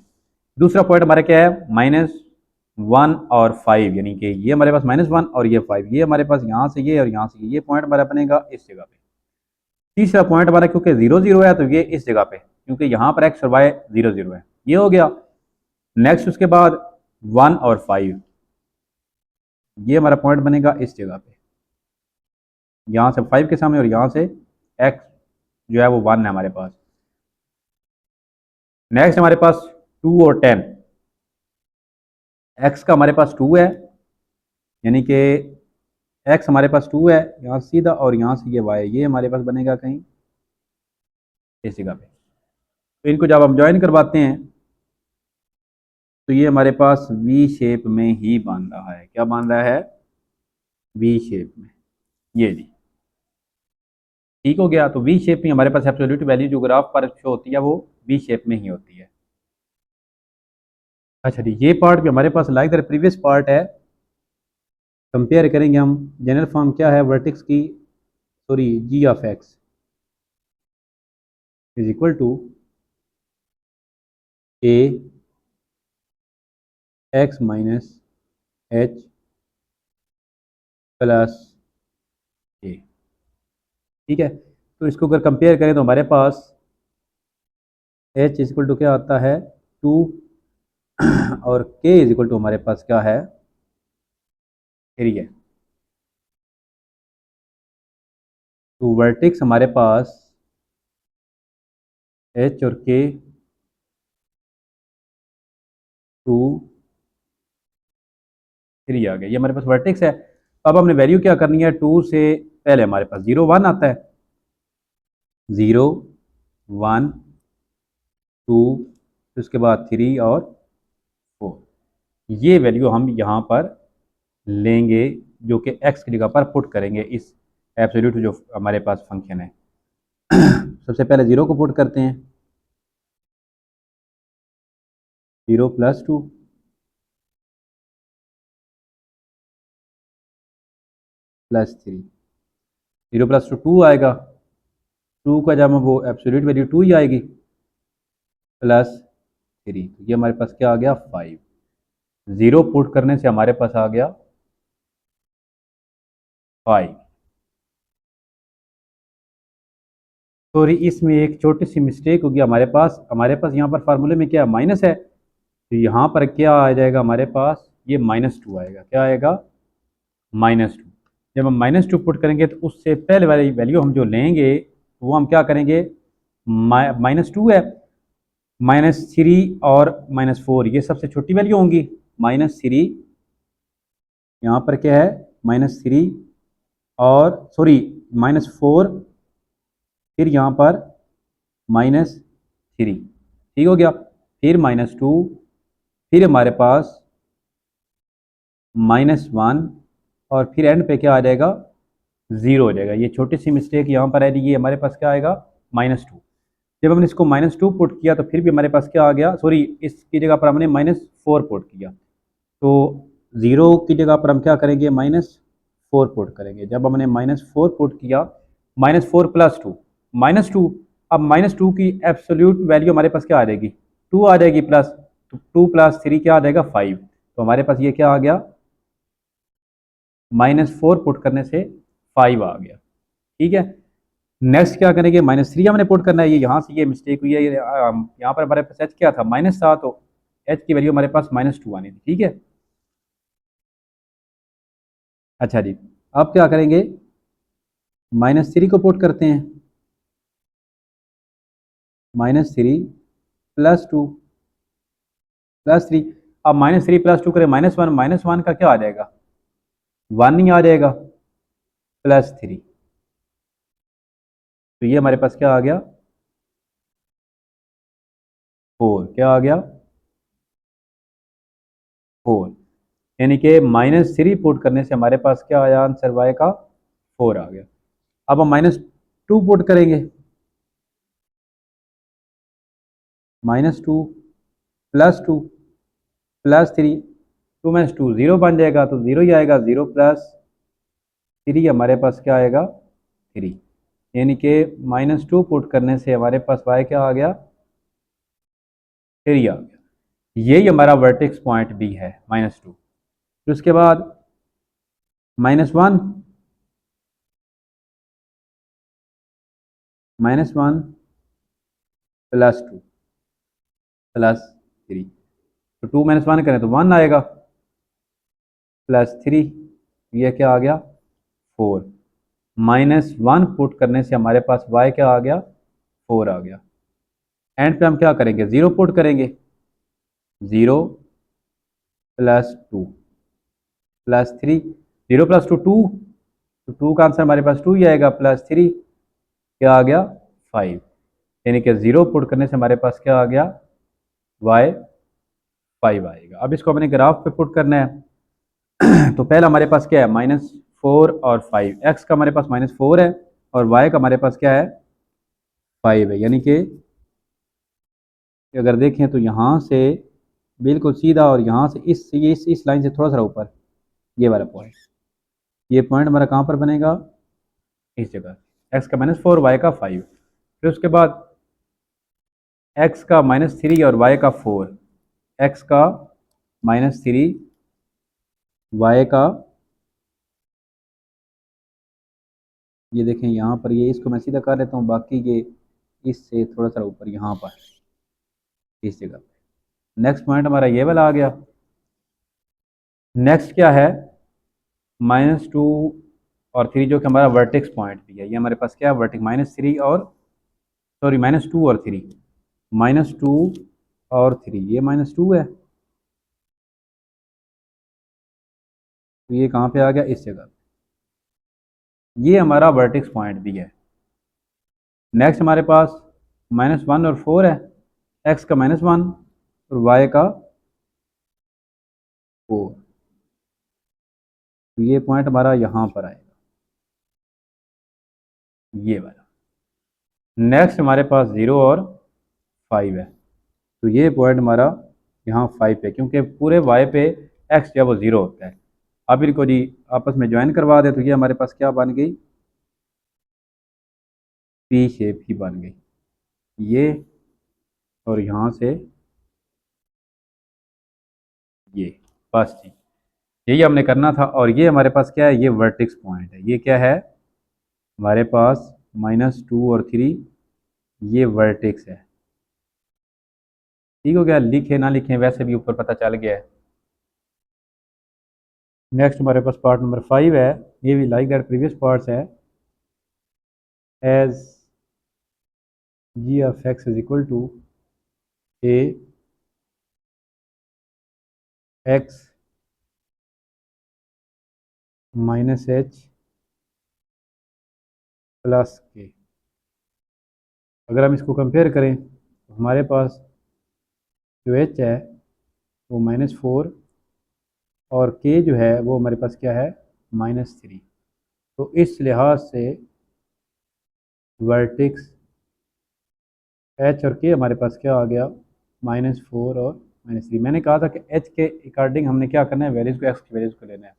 दूसरा पॉइंट हमारा क्या है, -1 और 5, यानी कि ये हमारे पास -1 और ये 5, ये हमारे पास यहाँ से ये और यहाँ से ये पॉइंट हमारा बनेगा इस जगह पे। तीसरा पॉइंट हमारा क्योंकि 0 0 है तो ये इस जगह पे, क्योंकि यहाँ पर x और y 0 0 है, ये हो गया। नेक्स्ट उसके बाद 1 और 5, ये हमारा पॉइंट बनेगा इस जगह पे, यहाँ से 5 के सामने और यहाँ से x जो है वो 1 है हमारे पास। नेक्स्ट हमारे पास 2 और 10, x का हमारे पास 2 है, यानी कि x हमारे पास 2 है यहाँ सीधा, और यहाँ से ये y, ये हमारे पास बनेगा कहीं इस जगह पे। तो इनको जब हम ज्वाइन करवाते हैं तो ये हमारे पास वी शेप में ही बन रहा है, क्या बन रहा है, वी शेप में, ये जी। ठीक हो गया। तो वी शेप में हमारे पास एब्सोल्यूट वैल्यू जो ग्राफ पर शो होती है वो वी शेप में ही होती है। अच्छा जी, ये पार्ट भी हमारे पास लाइक द प्रीवियस पार्ट है। कंपेयर करेंगे हम। जनरल फॉर्म क्या है वर्टेक्स की, sorry G of X is equal to A X minus H plus A. ठीक है, तो इसको अगर कंपेयर करें तो हमारे पास एच इज इक्वल टू क्या आता है 2 और के इज इक्वल टू हमारे पास क्या है 3 है। तो वर्टेक्स हमारे पास एच और के 2 3 आ गया, ये हमारे पास वर्टेक्स है। अब हमने वैल्यू क्या करनी है, 2 से पहले हमारे पास 0 1 आता है, 0 1 2, उसके बाद 3 और 4। ये वैल्यू हम यहाँ पर लेंगे जो कि x की जगह पर पुट करेंगे इस एब्सोल्यूट जो हमारे पास फंक्शन है। सबसे पहले 0 को पुट करते हैं, 0 प्लस 2 प्लस 3, 0 प्लस 2 2 आएगा, 2 का जब वो एब्सोल्यूट वैल्यू 2 ही आएगी, प्लस 3, ये हमारे पास क्या आ गया 5। 0 पुट करने से हमारे पास आ गया 5। सॉरी, इसमें एक छोटी सी मिस्टेक होगी हमारे पास यहाँ पर फार्मूले में क्या माइनस है, तो यहाँ पर क्या आ जाएगा हमारे पास, ये -2 आएगा। क्या आएगा -2। जब हम -2 पुट करेंगे तो उससे पहले वाली वैल्यू हम जो लेंगे वो हम क्या करेंगे, -2 है, -3 और -4 ये सबसे छोटी वैल्यू होंगी। -3 यहाँ पर क्या है -3 और सॉरी -4, फिर यहाँ पर -3, ठीक हो गया, फिर -2, फिर हमारे पास -1 और फिर एंड पे क्या आ जाएगा 0 हो जाएगा। ये छोटी सी मिस्टेक यहाँ पर है, ये हमारे पास क्या आएगा -2। जब हमने इसको -2 पुट किया तो फिर भी हमारे पास क्या आ गया, सॉरी इसकी जगह पर हमने -4 पुट किया, तो 0 की जगह पर हम क्या करेंगे -4 पुट करेंगे। जब हमने -4 पुट किया, -4 प्लस 2 -2, अब -2 की एब्सोल्यूट वैल्यू हमारे पास क्या आ जाएगी 2 आ जाएगी, प्लस तो 2 प्लस 3 क्या आ जाएगा 5। तो हमारे पास ये क्या आ गया -4 पुट करने से 5 आ गया। ठीक है, नेक्स्ट क्या करेंगे, -3 हमने पुट करना है, ये यहाँ से ये मिस्टेक हुई है, ये यहाँ पर हमारे पास एच क्या था -7, तो एच की वैल्यू हमारे पास -2 आनी थी। ठीक है, अच्छा जी, अब क्या करेंगे -3 को पुट करते हैं, -3 प्लस 2 प्लस 3। अब -3 प्लस 2 करें -1, -1 का क्या आ जाएगा 1 ही आ जाएगा, प्लस 3, तो ये हमारे पास क्या आ गया 4। क्या आ गया 4, यानी कि -3 पुट करने से हमारे पास क्या आया आंसर वाई का 4 आ गया। अब हम -2 पुट करेंगे, -2 प्लस 2 प्लस 3, 2 माइनस 2 0 बन जाएगा, तो 0 ही आएगा, 0 प्लस 3 हमारे पास क्या आएगा 3, यानी कि -2 पुट करने से हमारे पास वाई क्या आ गया 3 आ गया। यही हमारा वर्टेक्स पॉइंट भी है -2। फिर उसके बाद -1 -1 प्लस 2 प्लस 3, तो 2 - 1 करें तो 1 आएगा, प्लस 3, ये क्या आ गया 4, -1 पुट करने से हमारे पास y क्या आ गया 4 आ गया। एंड पे हम क्या करेंगे 0 पुट करेंगे, 0 प्लस 2 प्लस 3, 0 प्लस 2 2, तो 2 का आंसर हमारे पास 2 ही आएगा, प्लस 3 क्या आ गया 5, यानी कि 0 पुट करने से हमारे पास क्या आ गया y 5 आएगा। अब इसको अपने ग्राफ पे पुट करना है। तो पहला हमारे पास क्या है -4 और 5, x का हमारे पास -4 है, और वाई का हमारे पास क्या है 5 है। यानी कि अगर देखें तो यहाँ से बिल्कुल सीधा और यहाँ से इस लाइन से थोड़ा सा ऊपर ये वाला पॉइंट, ये पॉइंट हमारा कहाँ पर बनेगा इस जगह, एक्स का -4 वाई का 5। फिर उसके बाद एक्स का -3 और वाई का 4, एक्स का -3 वाई का, ये देखें यहाँ पर, ये इसको मैं सीधा कर लेता हूँ, बाकी ये इससे थोड़ा सा ऊपर यहाँ पर इस जगह पे। नेक्स्ट पॉइंट हमारा ये वाला आ गया। नेक्स्ट क्या है -2 और 3 जो कि हमारा वर्टेक्स पॉइंट भी है। ये हमारे पास क्या है वर्टेक्स -3 और सॉरी -2 और 3, -2 और 3, ये -2 है तो ये कहाँ पे आ गया इस जगह, ये हमारा वर्टेक्स पॉइंट भी है। नेक्स्ट हमारे पास -1 और 4 है, एक्स का -1 और वाई का 4, तो ये पॉइंट हमारा यहाँ पर आएगा ये वाला। नेक्स्ट हमारे पास 0 और 5 है, तो ये पॉइंट हमारा यहाँ 5 पे, क्योंकि पूरे वाई पे एक्स जो है वो 0 होता है। अब इनको जी आपस में ज्वाइन करवा दे तो ये हमारे पास क्या बन गई पी शेप की बन गई, ये और यहाँ से ये, बस जी यही हमने करना था। और ये हमारे पास क्या है, ये वर्टेक्स पॉइंट है। ये क्या है हमारे पास -2 और 3, ये वर्टेक्स है। ठीक हो गया, लिखे ना लिखे वैसे भी ऊपर पता चल गया है। नेक्स्ट हमारे पास पार्ट नंबर 5 है, ये भी लाइक दैट प्रीवियस पार्ट्स है। As G of X is equal to A X -h plus K. अगर हम इसको कंपेयर करें तो हमारे पास जो h है वो -4 और k जो है वो हमारे पास क्या है -3। तो इस लिहाज से वर्टेक्स h और k हमारे पास क्या आ गया -4 और -3। मैंने कहा था कि h के अकॉर्डिंग हमने क्या करना है, वैल्यूज़ को x की वैल्यूज़ को लेना है।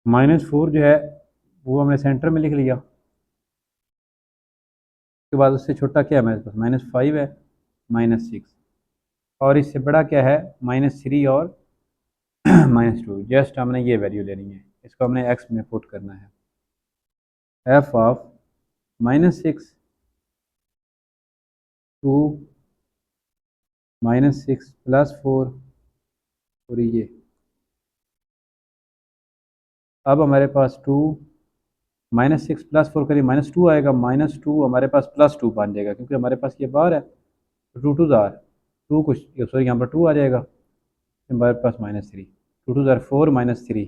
-4 जो है वो हमने सेंटर में लिख लिया, उसके बाद उससे छोटा क्या है हमारे पास -5 है, -6, और इससे बड़ा क्या है -3 और -2। जस्ट हमने ये वैल्यू लेनी है, इसको हमने x में पुट करना है। f ऑफ -6 टू -6 प्लस 4, और ये अब हमारे पास 2 -6 प्लस 4 करिए -2 आएगा, -2 हमारे पास +2 बन जाएगा क्योंकि हमारे पास ये बार है, तो 2 2 ज़ार 2 कुछ सॉरी यहाँ पर 2 आ जाएगा, हमारे पास -3, 2 2 ज़ार 4 -3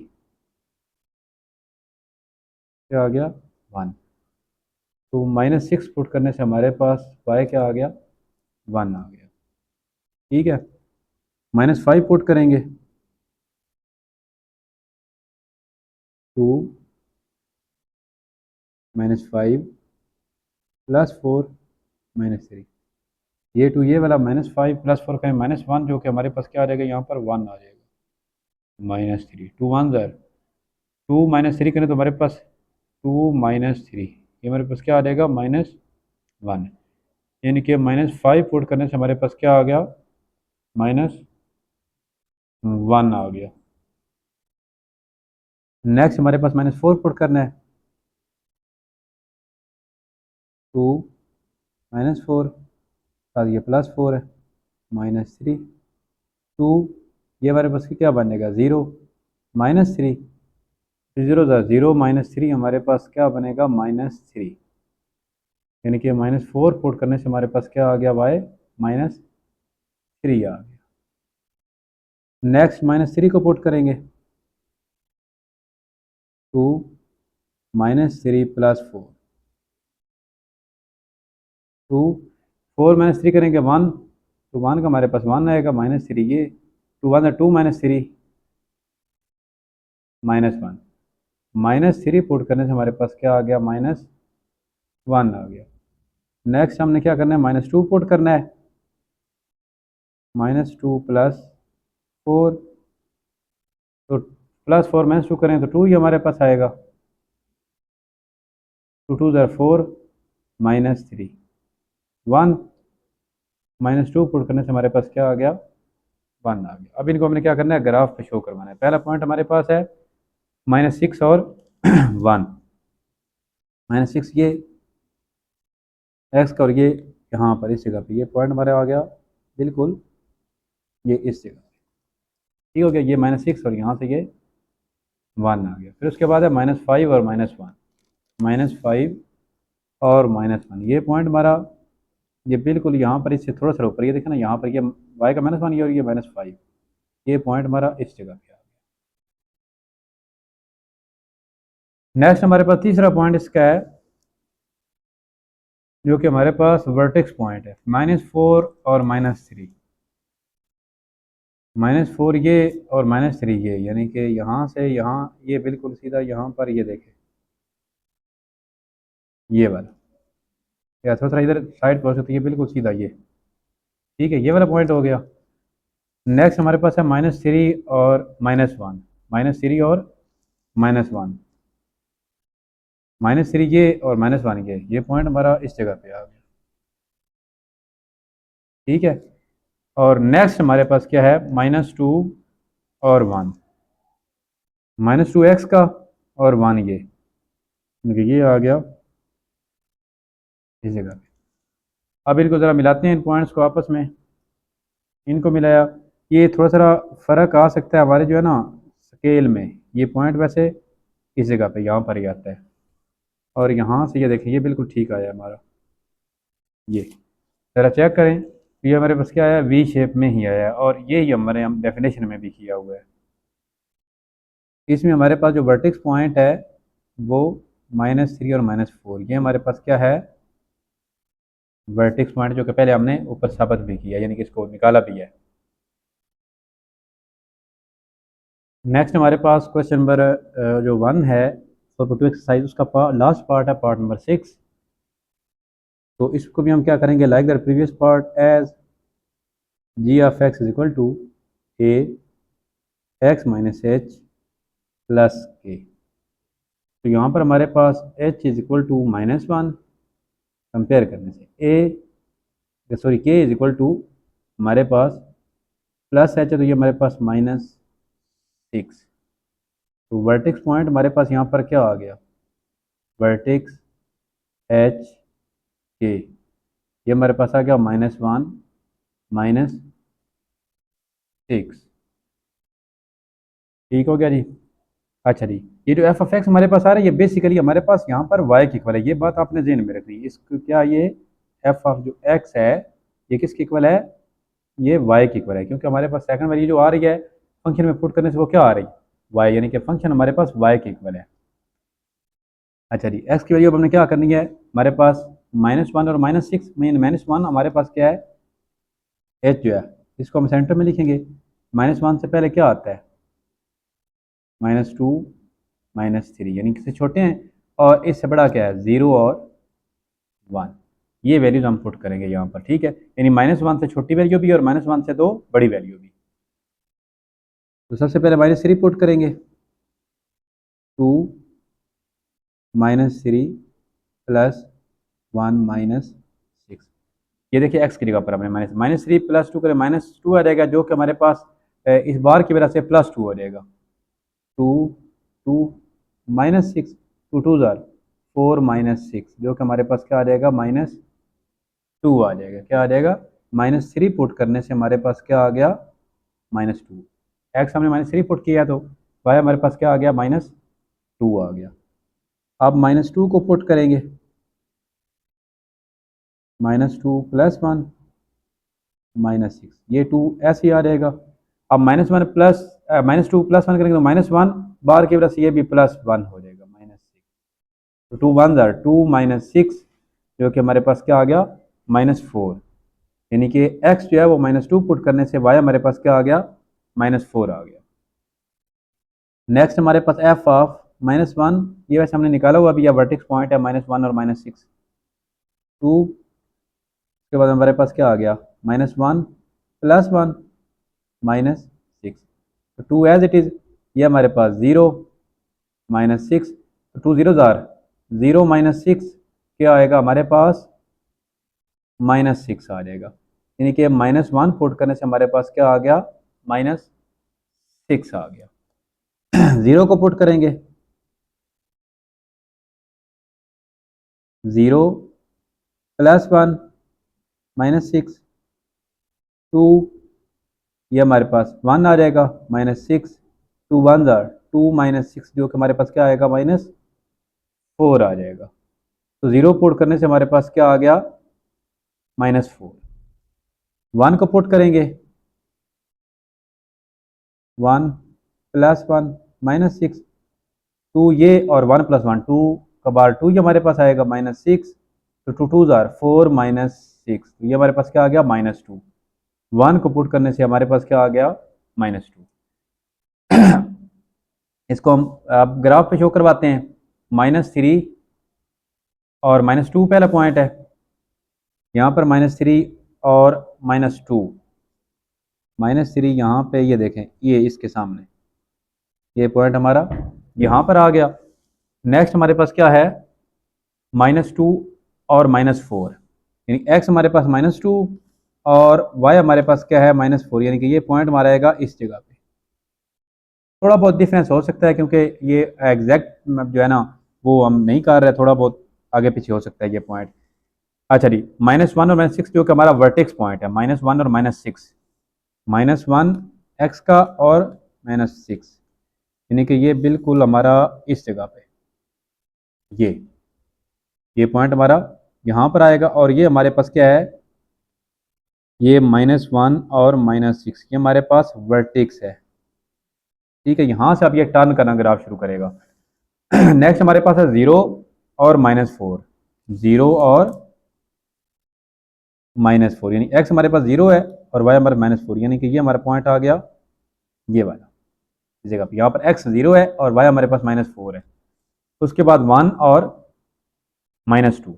क्या आ गया 1। तो -6 पुट करने से हमारे पास y क्या आ गया 1 आ गया। ठीक है, -5 पुट करेंगे 2 -5 प्लस 4 -3, ये टू ये वाला -5 प्लस 4 का -1 जो कि हमारे पास क्या आ जाएगा यहाँ पर 1 आ जाएगा, -3 2 1 ज़र 2 -3 करें तो हमारे पास 2 -3, ये हमारे पास क्या आ जाएगा -1, यानी कि -5 पुट करने से हमारे पास क्या आ गया -1 आ गया। नेक्स्ट हमारे पास -4 पुट करना है, 2 -4 साथ ये +4 है -3, 2 ये हमारे पास क्या बनेगा 0 -3 0 0 -3 हमारे पास क्या बनेगा -3, यानी कि -4 पुट करने से हमारे पास क्या आ गया y -3 आ गया। नेक्स्ट -3 को पुट करेंगे 2 -3 प्लस 4, 2 4 -3 करेंगे 1, तो 1 का हमारे पास 1 आएगा -3, ये 2 1 2 -3 -1, -3 पुट करने से हमारे पास क्या आ गया, -1 आ गया। नेक्स्ट हमने क्या करना है, -2 पुट करना है, -2 + 4, तो +4 -2 करें तो 2 ही हमारे पास आएगा। 2 2 ज़र 4, -3 1, -2 पुट करने से हमारे पास क्या आ गया, 1 आ गया। अब इनको हमने क्या करना है, ग्राफ पे शो करवाना है। पहला पॉइंट हमारे पास है -6 और 1, -6 ये एक्स का, और ये यहाँ पर इस जगह पे ये पॉइंट हमारा आ गया बिल्कुल, ये इस जगह, ठीक हो गया। ये -6 और यहाँ से ये 1 आ गया। फिर उसके बाद है -5 और -1, -5 और -1, ये पॉइंट हमारा ये बिल्कुल यहाँ पर इससे थोड़ा सा ऊपर, ये देखा ना, यहाँ पर ये y का -1 ये और ये -5, ये पॉइंट हमारा इस जगह पे आ गया। नेक्स्ट हमारे पास तीसरा पॉइंट इसका है, जो कि हमारे पास वर्टेक्स पॉइंट है, -4 और -3, -4 ये और -3 ये, यानी कि यहाँ से यहाँ ये बिल्कुल सीधा यहाँ पर ये देखें, ये वाला, या थोड़ा सा इधर साइड पर हो सकती है, बिल्कुल सीधा ये, ठीक है, ये वाला पॉइंट हो गया। नेक्स्ट हमारे पास है -3 और -1, -3 और -1, -3 ये और -1 ये पॉइंट हमारा इस जगह पे आ गया, ठीक है। और नेक्स्ट हमारे पास क्या है, -2 और 1, -2 एक्स का और 1 ये आ गया इस जगह पे। अब इनको ज़रा मिलाते हैं, इन पॉइंट्स को आपस में, इनको मिलाया, ये थोड़ा सा फ़र्क आ सकता है हमारे जो है ना स्केल में, ये पॉइंट वैसे इस जगह पे यहाँ पर ही आता है, और यहाँ से ये देखें ये बिल्कुल ठीक आया हमारा, ये ज़रा चेक करें, ये हमारे पास क्या आया, वी शेप में ही आया है, और ये ही हमारे हम डेफिनेशन में भी किया हुआ है। इसमें हमारे पास जो वर्टेक्स पॉइंट है वो -3 और -4, ये हमारे पास क्या है, वर्टेक्स पॉइंट, जो कि पहले हमने ऊपर साबित भी किया, यानी कि इसको निकाला भी है। नेक्स्ट हमारे पास क्वेश्चन नंबर जो 1 है फॉर टू एक्सरसाइज, उसका लास्ट पार्ट है, पार्ट नंबर 6। तो इसको भी हम क्या करेंगे, like the previous part, as g of x is equal to a x minus H plus K. तो यहाँ पर हमारे पास h is equal to -1, compare करने से k इज इक्वल टू हमारे पास प्लस h है, तो ये हमारे पास -6। तो वर्टेक्स पॉइंट हमारे पास यहाँ पर क्या आ गया, वर्टेक्स एच के, ये हमारे पास आ गया -1 -6, ठीक हो गया जी। अच्छा जी, ये जो एफ ऑफ एक्स हमारे पास आ रहा है, ये बेसिकली हमारे पास यहाँ पर वाई की इक्वल है, ये बात आपने ध्यान में रखनी है। इसको क्या, ये एफ ऑफ जो एक्स है ये किसकी इक्वल है, ये वाई की इक्वल है, क्योंकि हमारे पास सेकंड वैल्यू जो आ रही है फंक्शन में पुट करने से वो क्या आ रही है, वाई, यानी कि फंक्शन हमारे पास वाई की इक्वल है। अच्छा जी, एक्स की वैल्यू अब हमने क्या करनी है, हमारे पास -1 और -6 में -1 हमारे पास क्या है, एच जो है, इसको हम सेंटर में लिखेंगे। -1 से पहले क्या आता है, -2 -3, यानी किससे छोटे हैं, और इससे बड़ा क्या है, 0 और 1, ये वैल्यूज हम पुट करेंगे यहाँ पर, ठीक है। यानी -1 से छोटी वैल्यू भी और -1 से 2 बड़ी वैल्यू भी। तो सबसे पहले -3 पुट करेंगे, 2 -3 प्लस 1 -6, ये देखिए एक्स की जगह पर हमने -3 + 2 करें, -2 आ जाएगा, जो कि हमारे पास इस बार की वजह से +2 हो जाएगा, 2 2 -6, 2 2 ज़ार 4 -6, जो कि हमारे पास क्या आ जाएगा, -2 आ जाएगा। क्या आ जाएगा, -3 पुट करने से हमारे पास क्या आ गया, -2, एक्स हमने -3 पुट किया तो वाई हमारे पास क्या आ गया, -2 आ गया। अब -2 को पुट करेंगे, -2 + 1 -6, ये 2 ऐसे ही आ जाएगा। अब -1 प्लस -2 + 1 करेंगे तो -1 बार की वजह से ये भी +1 हो जाएगा, -6, तो 2 1 ज़ार 2 -6, जो कि हमारे पास क्या आ गया, -4, यानी कि x जो है वो -2 पुट करने से y हमारे पास क्या आ गया, -4 आ गया। नेक्स्ट हमारे पास f ऑफ -1, ये वैसे हमने निकाला हुआ अभी, यह वर्टेक्स पॉइंट है -1 और -6, 2, उसके बाद हमारे पास क्या आ गया, -1 +1 -6, तो 2 एज इट इज़, ये हमारे पास 0 -6, तो 2 ज़ीरो ज़ार 0 -6 क्या आएगा हमारे पास, -6 आ जाएगा, यानी कि -1 पुट करने से हमारे पास क्या आ गया, -6 आ गया। 0 को पुट करेंगे, 0 +1 -6, 2, ये हमारे पास 1 आ जाएगा, -6, 2 1 ज़ार 2 -6 जो कि हमारे पास क्या आएगा, -4 आ जाएगा। तो 0 पुट करने से हमारे पास क्या आ गया, -4। 1 को पुट करेंगे, 1 +1 -6, 2 ये और 1 + 1 2 का बार 2, ये हमारे पास आएगा -6, तो 2 2 ज़ार 4 -6, तो ये हमारे पास क्या आ गया, -2। 1 को पुट करने से हमारे पास क्या आ गया, -2। इसको हम अब ग्राफ पे शो करवाते हैं, -3 और -2 पहला पॉइंट है, यहाँ पर -3 और -2, -3 यहाँ पे, ये देखें ये इसके सामने ये पॉइंट हमारा यहाँ पर आ गया। नेक्स्ट हमारे पास क्या है, -2 और -4, यानी x हमारे पास -2 और y हमारे पास क्या है, -4, यानी कि ये पॉइंट हमारा आएगा इस जगह पे। थोड़ा बहुत डिफरेंस हो सकता है क्योंकि ये एग्जैक्ट जो है ना वो हम नहीं कर रहे, थोड़ा बहुत आगे पीछे हो सकता है ये पॉइंट। अच्छा जी, -1 और -6 जो कि हमारा वर्टेक्स पॉइंट है, -1 और -6, -1 x का और -6, यानी कि ये बिल्कुल हमारा इस जगह पे ये पॉइंट हमारा यहाँ पर आएगा, और ये हमारे पास क्या है, ये -1 और -6, ये हमारे पास वर्टेक्स है। ठीक है, यहाँ से अब ये टर्न करना ग्राफ शुरू करेगा। नेक्स्ट हमारे पास है 0 और -4, 0 और -4, यानी x हमारे पास 0 है और y हमारे -4, यानी कि ये हमारा पॉइंट आ गया ये वाला इस जगह पे। यहाँ पर x 0 है और y हमारे पास -4 है। उसके बाद 1 और -2,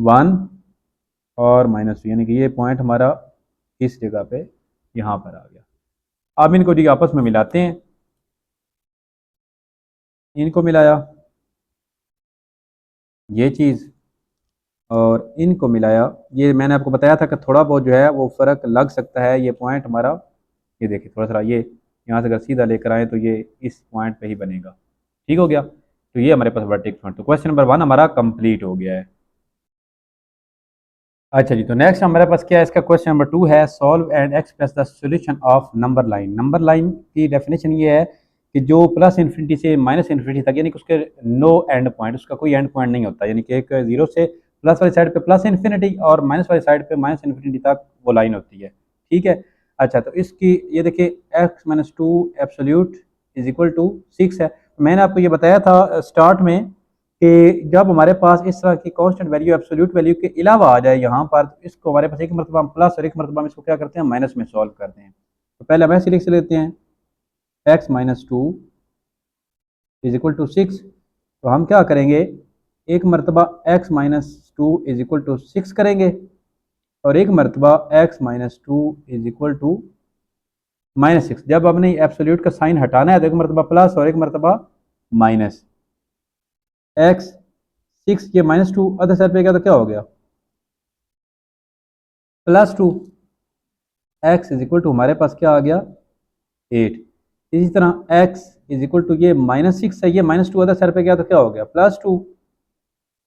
1 और -2, यानी कि ये पॉइंट हमारा इस जगह पे यहाँ पर आ गया। अब इनको जी आपस में मिलाते हैं, इनको मिलाया ये चीज़ और इनको मिलाया, ये मैंने आपको बताया था कि थोड़ा बहुत जो है वो फ़र्क लग सकता है। ये पॉइंट हमारा, ये देखिए थोड़ा सा ये यहाँ से अगर सीधा लेकर आए तो ये इस पॉइंट पे ही बनेगा। ठीक हो गया, तो ये हमारे पास वर्टेक्स पॉइंट, तो क्वेश्चन नंबर 1 हमारा कंप्लीट हो गया है। अच्छा जी, तो नेक्स्ट हमारे पास क्या है, इसका क्वेश्चन नंबर 2 है, solve and express the solution of number line. Number line की डेफिनेशन ये है कि जो प्लस इन्फिनिटी से माइनस इन्फिनिटी तक, यानी कि उसके नो एंड पॉइंट, उसका कोई एंड पॉइंट नहीं होता, यानी कि एक 0 से प्लस वाली साइड पे प्लस इन्फिनिटी और माइनस वाली साइड पे माइनस इन्फिनिटी तक वो लाइन होती है। ठीक है, अच्छा तो इसकी ये देखिए x-2 absolute is equal to 6 है। मैंने आपको ये बताया था स्टार्ट में कि जब हमारे पास इस तरह की कांस्टेंट वैल्यू एब्सोल्यूट वैल्यू के अलावा आ जाए यहाँ पर, तो इसको हमारे पास एक मरतबा हम प्लस और एक मरतबा हम इसको क्या करते हैं, माइनस में सॉल्व करते हैं। तो पहले हम ऐसे लिख लेते हैं, x-2 इज इक्वल टू 6, तो हम क्या करेंगे, एक मरतबा x-2 इज इक्वल टू 6 करेंगे और एक मरतबा x-2 इज इक्वल टू -6। जब हमने एब्सोल्यूट का साइन हटाना है तो एक मरतबा प्लस और एक मरतबा माइनस। x6 ये -2 अदर साइड पे गया तो क्या हो गया, +2। x इज इक्वल टू हमारे पास क्या आ गया, 8। इसी तरह x इज इक्वल टू ये -6 है, ये -2 अदर साइड पे गया तो क्या हो गया, +2।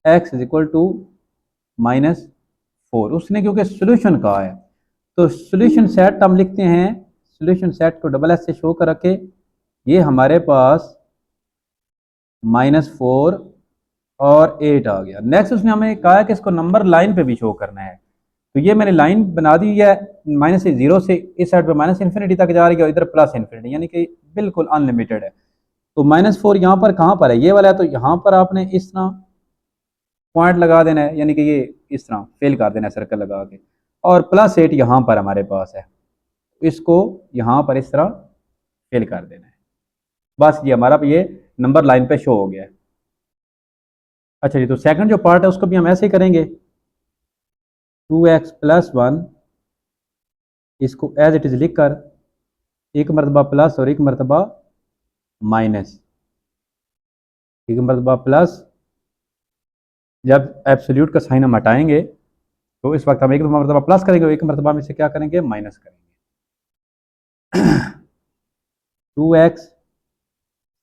x is equal to -4। उसने क्योंकि सोल्यूशन कहा है तो सोल्यूशन सेट हम लिखते हैं, सोल्यूशन सेट को डबल एस से शो कर रखे, ये हमारे पास -4 और 8 आ गया। नेक्स्ट उसने हमें कहा है कि इसको नंबर लाइन पे भी शो करना है, तो ये मैंने लाइन बना दी है, -0 से इस साइड पे माइनस इन्फिनिटी तक जा रही है और इधर प्लस इन्फिनिटी, यानी कि बिल्कुल अनलिमिटेड है। तो -4 यहाँ पर कहाँ पर है, ये वाला है, तो यहाँ पर आपने इस तरह पॉइंट लगा देना है, यानी कि ये इस तरह फेल कर देना है सर्कल लगा के, और +8 यहाँ पर हमारे पास है, इसको यहाँ पर इस तरह फेल कर देना है। बस ये हमारा ये नंबर लाइन पे शो हो गया है। अच्छा जी, तो सेकंड जो पार्ट है उसको भी हम ऐसे ही करेंगे, 2x+1 इसको एज इट इज़ लिख कर एक मरतबा प्लस और एक मरतबा माइनस, एक मरतबा प्लस, जब एब्सोल्यूट का साइन हम हटाएंगे तो इस वक्त हम एक मरतबा प्लस करेंगे और एक मरतबा में से क्या करेंगे, माइनस करेंगे। 2x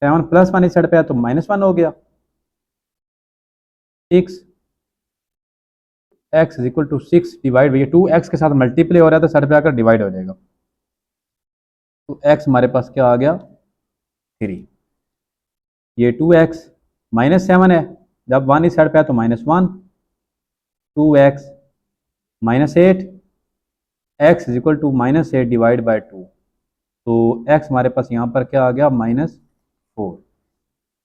7+1 इस साइड पे है तो -1 हो गया, 6 x is equal to 6 divide, ये 2x के साथ मल्टीप्लाई हो रहा है तो साइड पे आकर डिवाइड हो जाएगा, तो x हमारे पास क्या आ गया, 3। ये 2x -7 है, जब 1 इस साइड पे है तो -1, 2x -8, x is equal to -8 divide by 2, तो x हमारे पास यहाँ पर क्या आ गया, -4।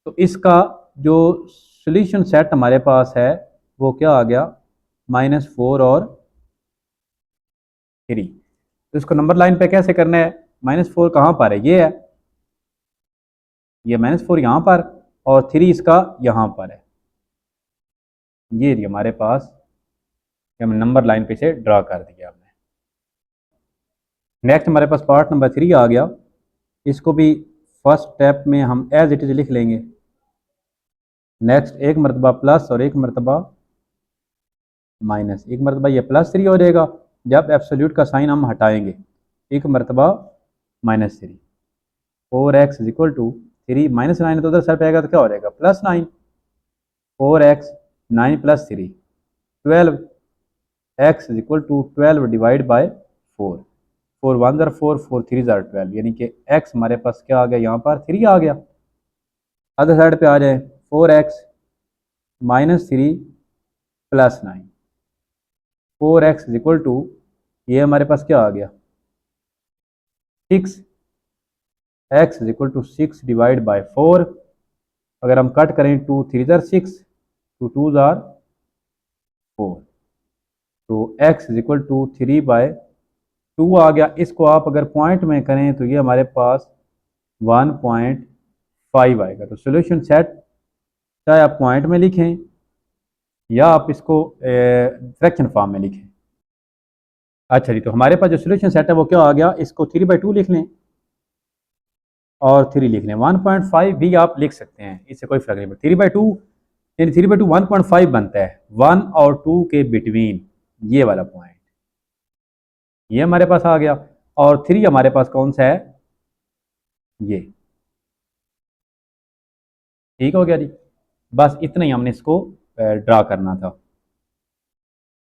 तो इसका जो सोल्यूशन सेट हमारे पास है वो क्या आ गया, -4 और 3। तो इसको नंबर लाइन पे कैसे करना है, -4 कहाँ पर है, ये है, ये -4 यहाँ पर और 3 इसका यहाँ पर है, ये हमारे पास हमने नंबर लाइन पे से ड्रा कर दिया हमने। नेक्स्ट हमारे पास पार्ट नंबर 3 आ गया, इसको भी फर्स्ट स्टेप में हम एज इट इज़ लिख लेंगे। नेक्स्ट एक मरतबा प्लस और एक मरतबा माइनस, एक मरतबा ये +3 हो जाएगा, जब एब्सोल्यूट का साइन हम हटाएंगे, एक मरतबा -3, 4x इज इक्वल टू 3 -9 तो उधर सर पे आएगा तो क्या हो जाएगा, +9, 4x 9 + 3 12, x is equal to 12 divide by 4, 4 1 ज़र 4, 4 3 ज़र 12, यानी कि x हमारे पास क्या आ गया, यहाँ पर 3 आ गया। अदर साइड पे आ जाए, 4x -3 + 9, 4x is equal to, ये हमारे पास क्या आ गया, 6, x is equal to 6 divide by 4, अगर हम कट करें 2 3 ज़र 6, 2 2 ज़र 4, तो x इज इक्वल टू 3/2 आ गया। इसको आप अगर पॉइंट में करें तो ये हमारे पास 1.5 आएगा। तो सोल्यूशन सेट चाहे आप पॉइंट में लिखें या आप इसको फ्रैक्शन फॉर्म में लिखें। अच्छा जी, तो हमारे पास जो सोल्यूशन सेट है वो क्या आ गया, इसको 3/2 लिख लें और 3 लिख लें, 1.5 भी आप लिख सकते हैं, इससे कोई फर्क नहीं पड़ता। 3/2 यानी 3/2 1.5 बनता है, 1 और 2 के बिटवीन, ये वाला पॉइंट ये हमारे पास आ गया। और 3 हमारे पास कौन सा है, ये, ठीक हो गया जी। बस इतना ही हमने इसको ड्रा करना था।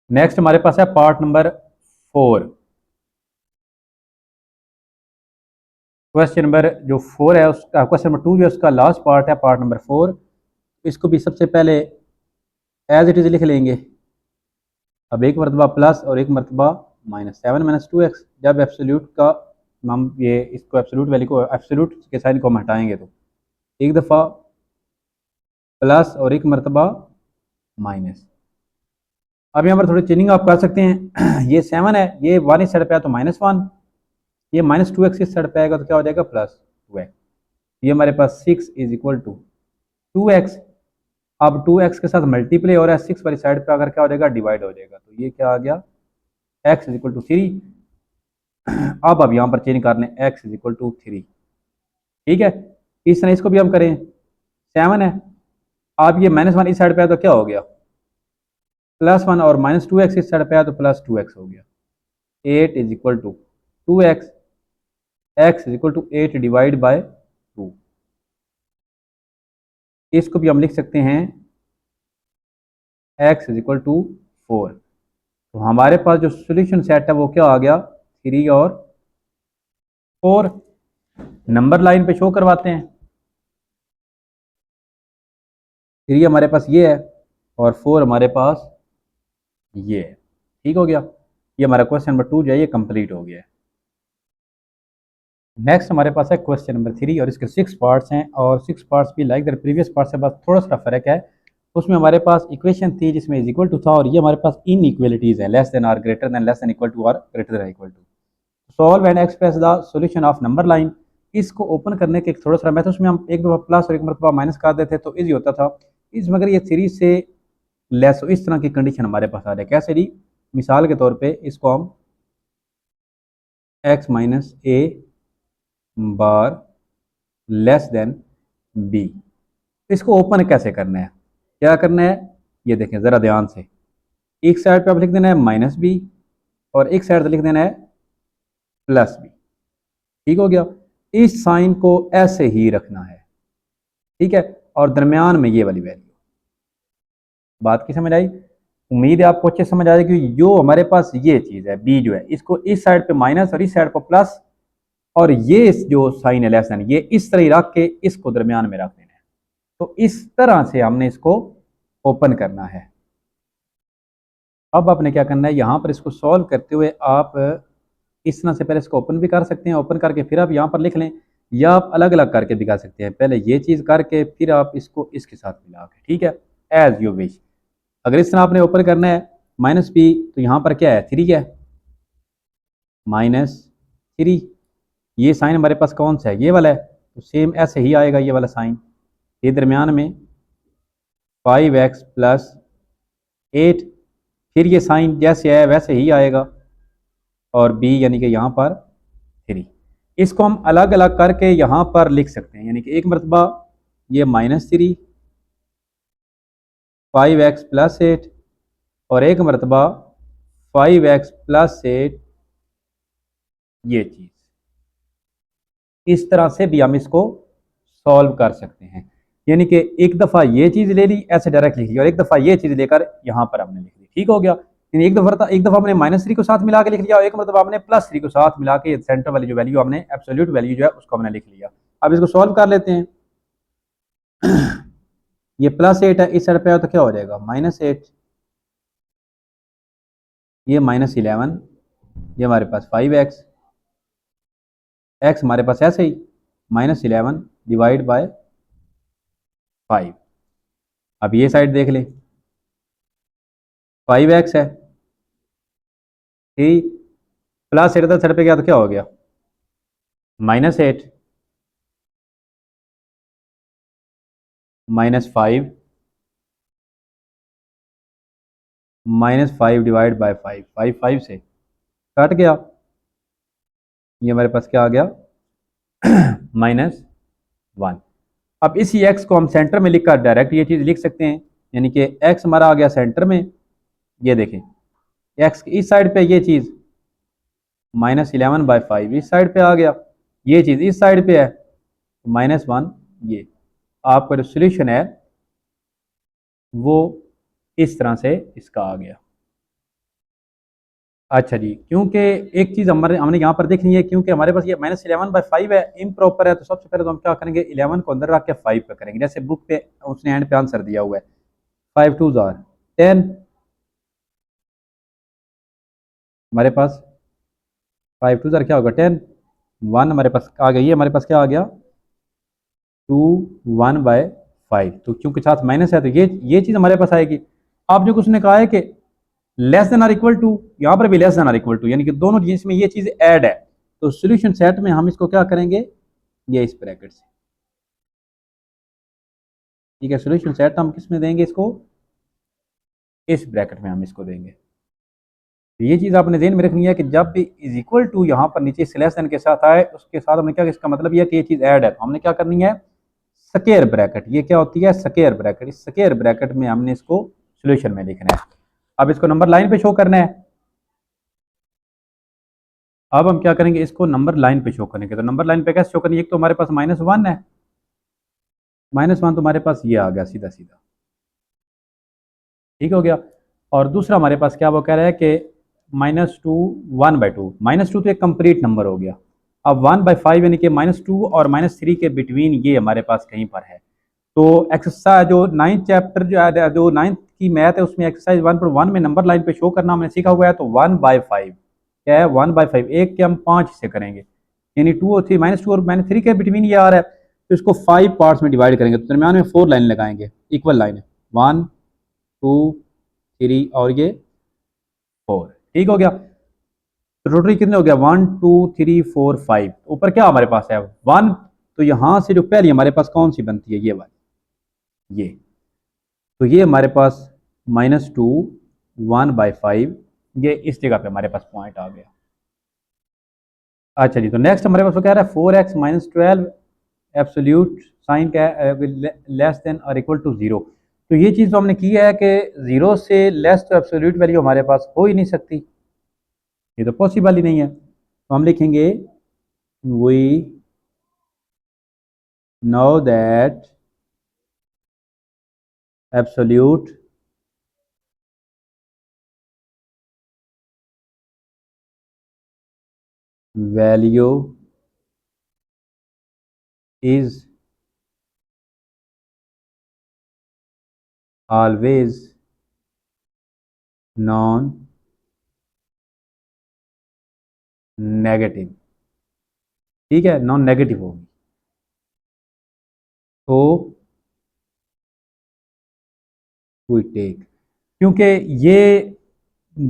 नेक्स्ट हमारे पास है पार्ट नंबर 4, क्वेश्चन नंबर जो 4 है उसका, क्वेश्चन नंबर 2 जो उसका लास्ट पार्ट है, पार्ट नंबर 4, इसको भी सबसे पहले एज इट इज़ लिख लेंगे। अब एक मरतबा प्लस और एक मरतबा माइनस, 7 - 2x, जब एब्सोल्यूट का हम ये इसको एब्सोल्यूट वैल्यू को, एब्सोल्यूट के साइन को हम हटाएंगे तो एक दफ़ा प्लस और एक मरतबा माइनस। अब यहाँ पर थोड़ी चेंजिंग आप कर सकते हैं। ये 7 है, ये 1 इस साइड पे है तो -1, ये -2x इस साइड पे आएगा तो क्या हो जाएगा, +2x। ये हमारे पास 6 इज इक्वल टू 2x। अब 2x के साथ मल्टीप्लाई हो रहा है, 6 वाली साइड पे अगर क्या हो जाएगा, डिवाइड हो जाएगा, तो ये क्या आ गया, x इज इक्वल टू 3। अब यहाँ पर चेंज कर लें, x इज इक्वल टू 3, ठीक है। इस तरह इसको भी हम करें, 7 है, अब ये -1 इस साइड पे है तो क्या हो गया, +1, और -2x इस साइड पे है तो +2x हो गया। 8 is equal to 2x, x is equal to 8 divide by 2। इसको भी हम लिख सकते हैं x इज इक्वल टू 4। तो हमारे पास जो सोल्यूशन सेट है वो क्या आ गया, 3 और 4। नंबर लाइन पे शो करवाते हैं, 3 हमारे पास ये है और 4 हमारे पास ये है, ठीक हो गया। ये हमारा क्वेश्चन नंबर 2 जो है ये कंप्लीट हो गया है। नेक्स्ट हमारे पास है क्वेश्चन नंबर 3 और इसके 6 पार्ट्स हैं, और 6 पार्ट्स भी लाइक द प्रीवियस पार्ट से बस थोड़ा सा फ़र्क है। उसमें हमारे पास इक्वेशन थी जिसमें इज इक्वल टू था, और ये हमारे पास इन इक्वलिटीज़ है, less than or greater than, less than equal to or greater than equal to. Solve and express the solution of number line. इसको ओपन करने के एक थोड़ा सा मेथड, उसमें हम एक दफ़ा प्लस और एक मरतबा माइनस कर देते तो ईजी होता था। इस मगर ये 3 से लेस हो, इस तरह की कंडीशन हमारे पास आ रही है। कैसे जी? मिसाल के तौर पे इसको हम x माइनस ए बार लेस देन बी, इसको ओपन कैसे करना है, क्या करना है, ये देखें ज़रा ध्यान से। एक साइड पे आप लिख देना है माइनस बी और एक साइड पे लिख देना है प्लस बी। ठीक हो गया? इस साइन को ऐसे ही रखना है, ठीक है, और दरमियान में ये वाली वैल्यू। बात की समझ आई? उम्मीद है आपको अच्छे समझ आ जाएगी। जो हमारे पास ये चीज़ है बी जो है, इसको इस साइड पे माइनस और इस साइड पर प्लस, और ये जो साइन है लेस देन, ये इस तरह ही रख के इसको दरमियान में रख देना है। तो इस तरह से हमने इसको ओपन करना है। अब आपने क्या करना है, यहाँ पर इसको सॉल्व करते हुए आप इस तरह से पहले इसको ओपन भी कर सकते हैं, ओपन करके फिर आप यहाँ पर लिख लें, या आप अलग अलग करके भी कर सकते हैं। पहले ये चीज़ करके फिर आप इसको इसके साथ मिला के, ठीक है, एज यू विश। अगर इस तरह आपने ओपन करना है माइनस बी, तो यहाँ पर क्या है, 3 है, -3। ये साइन हमारे पास कौन सा है, ये वाला है, तो सेम ऐसे ही आएगा ये वाला साइन। ये दरमियान में 5x + 8, फिर ये साइन जैसे है वैसे ही आएगा, और b यानी कि यहाँ पर 3। इसको हम अलग अलग करके यहाँ पर लिख सकते हैं, यानी कि एक मरतबा ये -3 5x + 8 और एक मरतबा 5x + 8 ये चीज़। इस तरह से भी हम इसको सॉल्व कर सकते हैं, यानी कि एक दफ़ा ये चीज़ ले ली ऐसे डायरेक्ट लिख ली, और एक दफ़ा ये चीज़ लेकर यहाँ पर हमने लिख ली। ठीक हो गया? यानी एक दफ़ा हमने -3 को साथ मिला के लिख लिया, और एक मरतबा हमने +3 को साथ मिला के सेंटर वाली जो वैल्यू हमने एब्सोल्यूट वैल्यू जो है उसको हमने लिख लिया। अब इसको सॉल्व कर लेते हैं। ये +8 है, इस साइड पे आया तो क्या हो जाएगा, -8, ये -11, ये हमारे पास 5x, x हमारे पास ऐसे ही -11 डिवाइड बाय 5। अब ये साइड देख लें, 5x है, ठीक, +8 था, साइड पे गया तो क्या हो गया, -8 -5 -5 डिवाइड बाय 5, 5 से कट गया, ये हमारे पास क्या आ गया, -1। अब इसी x को हम सेंटर में लिखकर डायरेक्ट ये चीज़ लिख सकते हैं, यानी कि x हमारा आ गया सेंटर में। ये देखें x इस साइड पे ये चीज़ -11/5 इस साइड पे आ गया, ये चीज़ इस साइड पे है -1। ये आपका जो सोल्यूशन है वो इस तरह से इसका आ गया। अच्छा जी, क्योंकि एक चीज़ हमने यहाँ पर देखनी है, क्योंकि हमारे पास ये -11/5 है, इम्प्रॉपर है, तो सबसे पहले तो हम क्या करेंगे, 11 को अंदर रख के 5 पे करेंगे, जैसे बुक पे उसने एंड पे आंसर दिया हुआ है 5 2 ज़ार 10, हमारे पास 5 2 ज़ार क्या होगा 10, 1 हमारे पास आ गया, ये हमारे पास क्या आ गया 2 1/5, तो क्योंकि साथ माइनस है तो ये चीज़ हमारे पास आएगी। अब जो उसने कहा है कि less than or equal to, यहाँ पर भी less than or equal to, यानी कि दोनों चीज में ये चीज ऐड है, तो सॉल्यूशन सेट में हम इसको क्या करेंगे, ये इस ब्रैकेट से, ठीक है, सॉल्यूशन सेट हम किस में देंगे इसको, इस ब्रैकेट में हम इसको देंगे। तो ये चीज़ आपने ध्यान में रखनी है कि जब भी इज इक्वल टू यहाँ पर नीचे से लेस देन के साथ आए, उसके साथ हमने क्या, इसका मतलब यह कि ये चीज़ ऐड है, तो हमने क्या करनी है, स्क्वायर ब्रैकेट, ये क्या होती है, स्क्वायर ब्रैकेट, इस स्क्वायर ब्रैकेट में हमने इसको सॉल्यूशन में लिखना है। अब इसको नंबर लाइन पे शो करना है। अब हम क्या करेंगे, इसको नंबर लाइन पे शो करेंगे, तो नंबर लाइन पे कैसे शो करेंगे, एक तो हमारे पास -1 है, -1 तो हमारे पास ये आ गया सीधा सीधा, ठीक हो गया, और दूसरा हमारे पास क्या वो कह रहा है कि -2 1/2, -2 तो एक कंप्लीट नंबर हो गया। अब 1/5 यानी कि -2 और -3 के बिटवीन ये हमारे पास कहीं पर है। तो एक्सरसाइज जो 9th चैप्टर जो है, जो 9th की मैथ है, उसमें एक्सरसाइज 1.1 में नंबर लाइन पे शो करना हमने सीखा हुआ है। तो 1/5 क्या है, 1/5 एक के हम 5 से करेंगे, यानी 2 और 3, -2 और -3 के बिटवीन ये आ रहा है, तो इसको 5 पार्ट्स में डिवाइड करेंगे, तो दरमियान में 4 लाइन लगाएंगे, इक्वल लाइन है, 1 2 3 और ये 4, ठीक हो गया। तो टोटली कितने हो गया 1 2 3 4 5। ऊपर क्या हमारे पास है 1, तो यहाँ से जो पहली हमारे पास कौन सी बनती है ये वाली, ये, तो ये हमारे पास -2 1/5, ये इस जगह पे हमारे पास पॉइंट आ गया। अच्छा जी, तो नेक्स्ट हमारे पास वो कह रहा है 4x-12 एब्सोल्यूट साइन क्या है लेस देन और इक्वल टू 0। तो ये चीज़ तो हमने की है कि 0 से लेस तो एब्सोल्यूट वैल्यू हमारे पास हो ही नहीं सकती, ये तो पॉसिबल ही नहीं है। तो हम लिखेंगे we know that absolute value is always non negative. ठीक है, नॉन नेगेटिव होगी। तो वी टेक, क्योंकि ये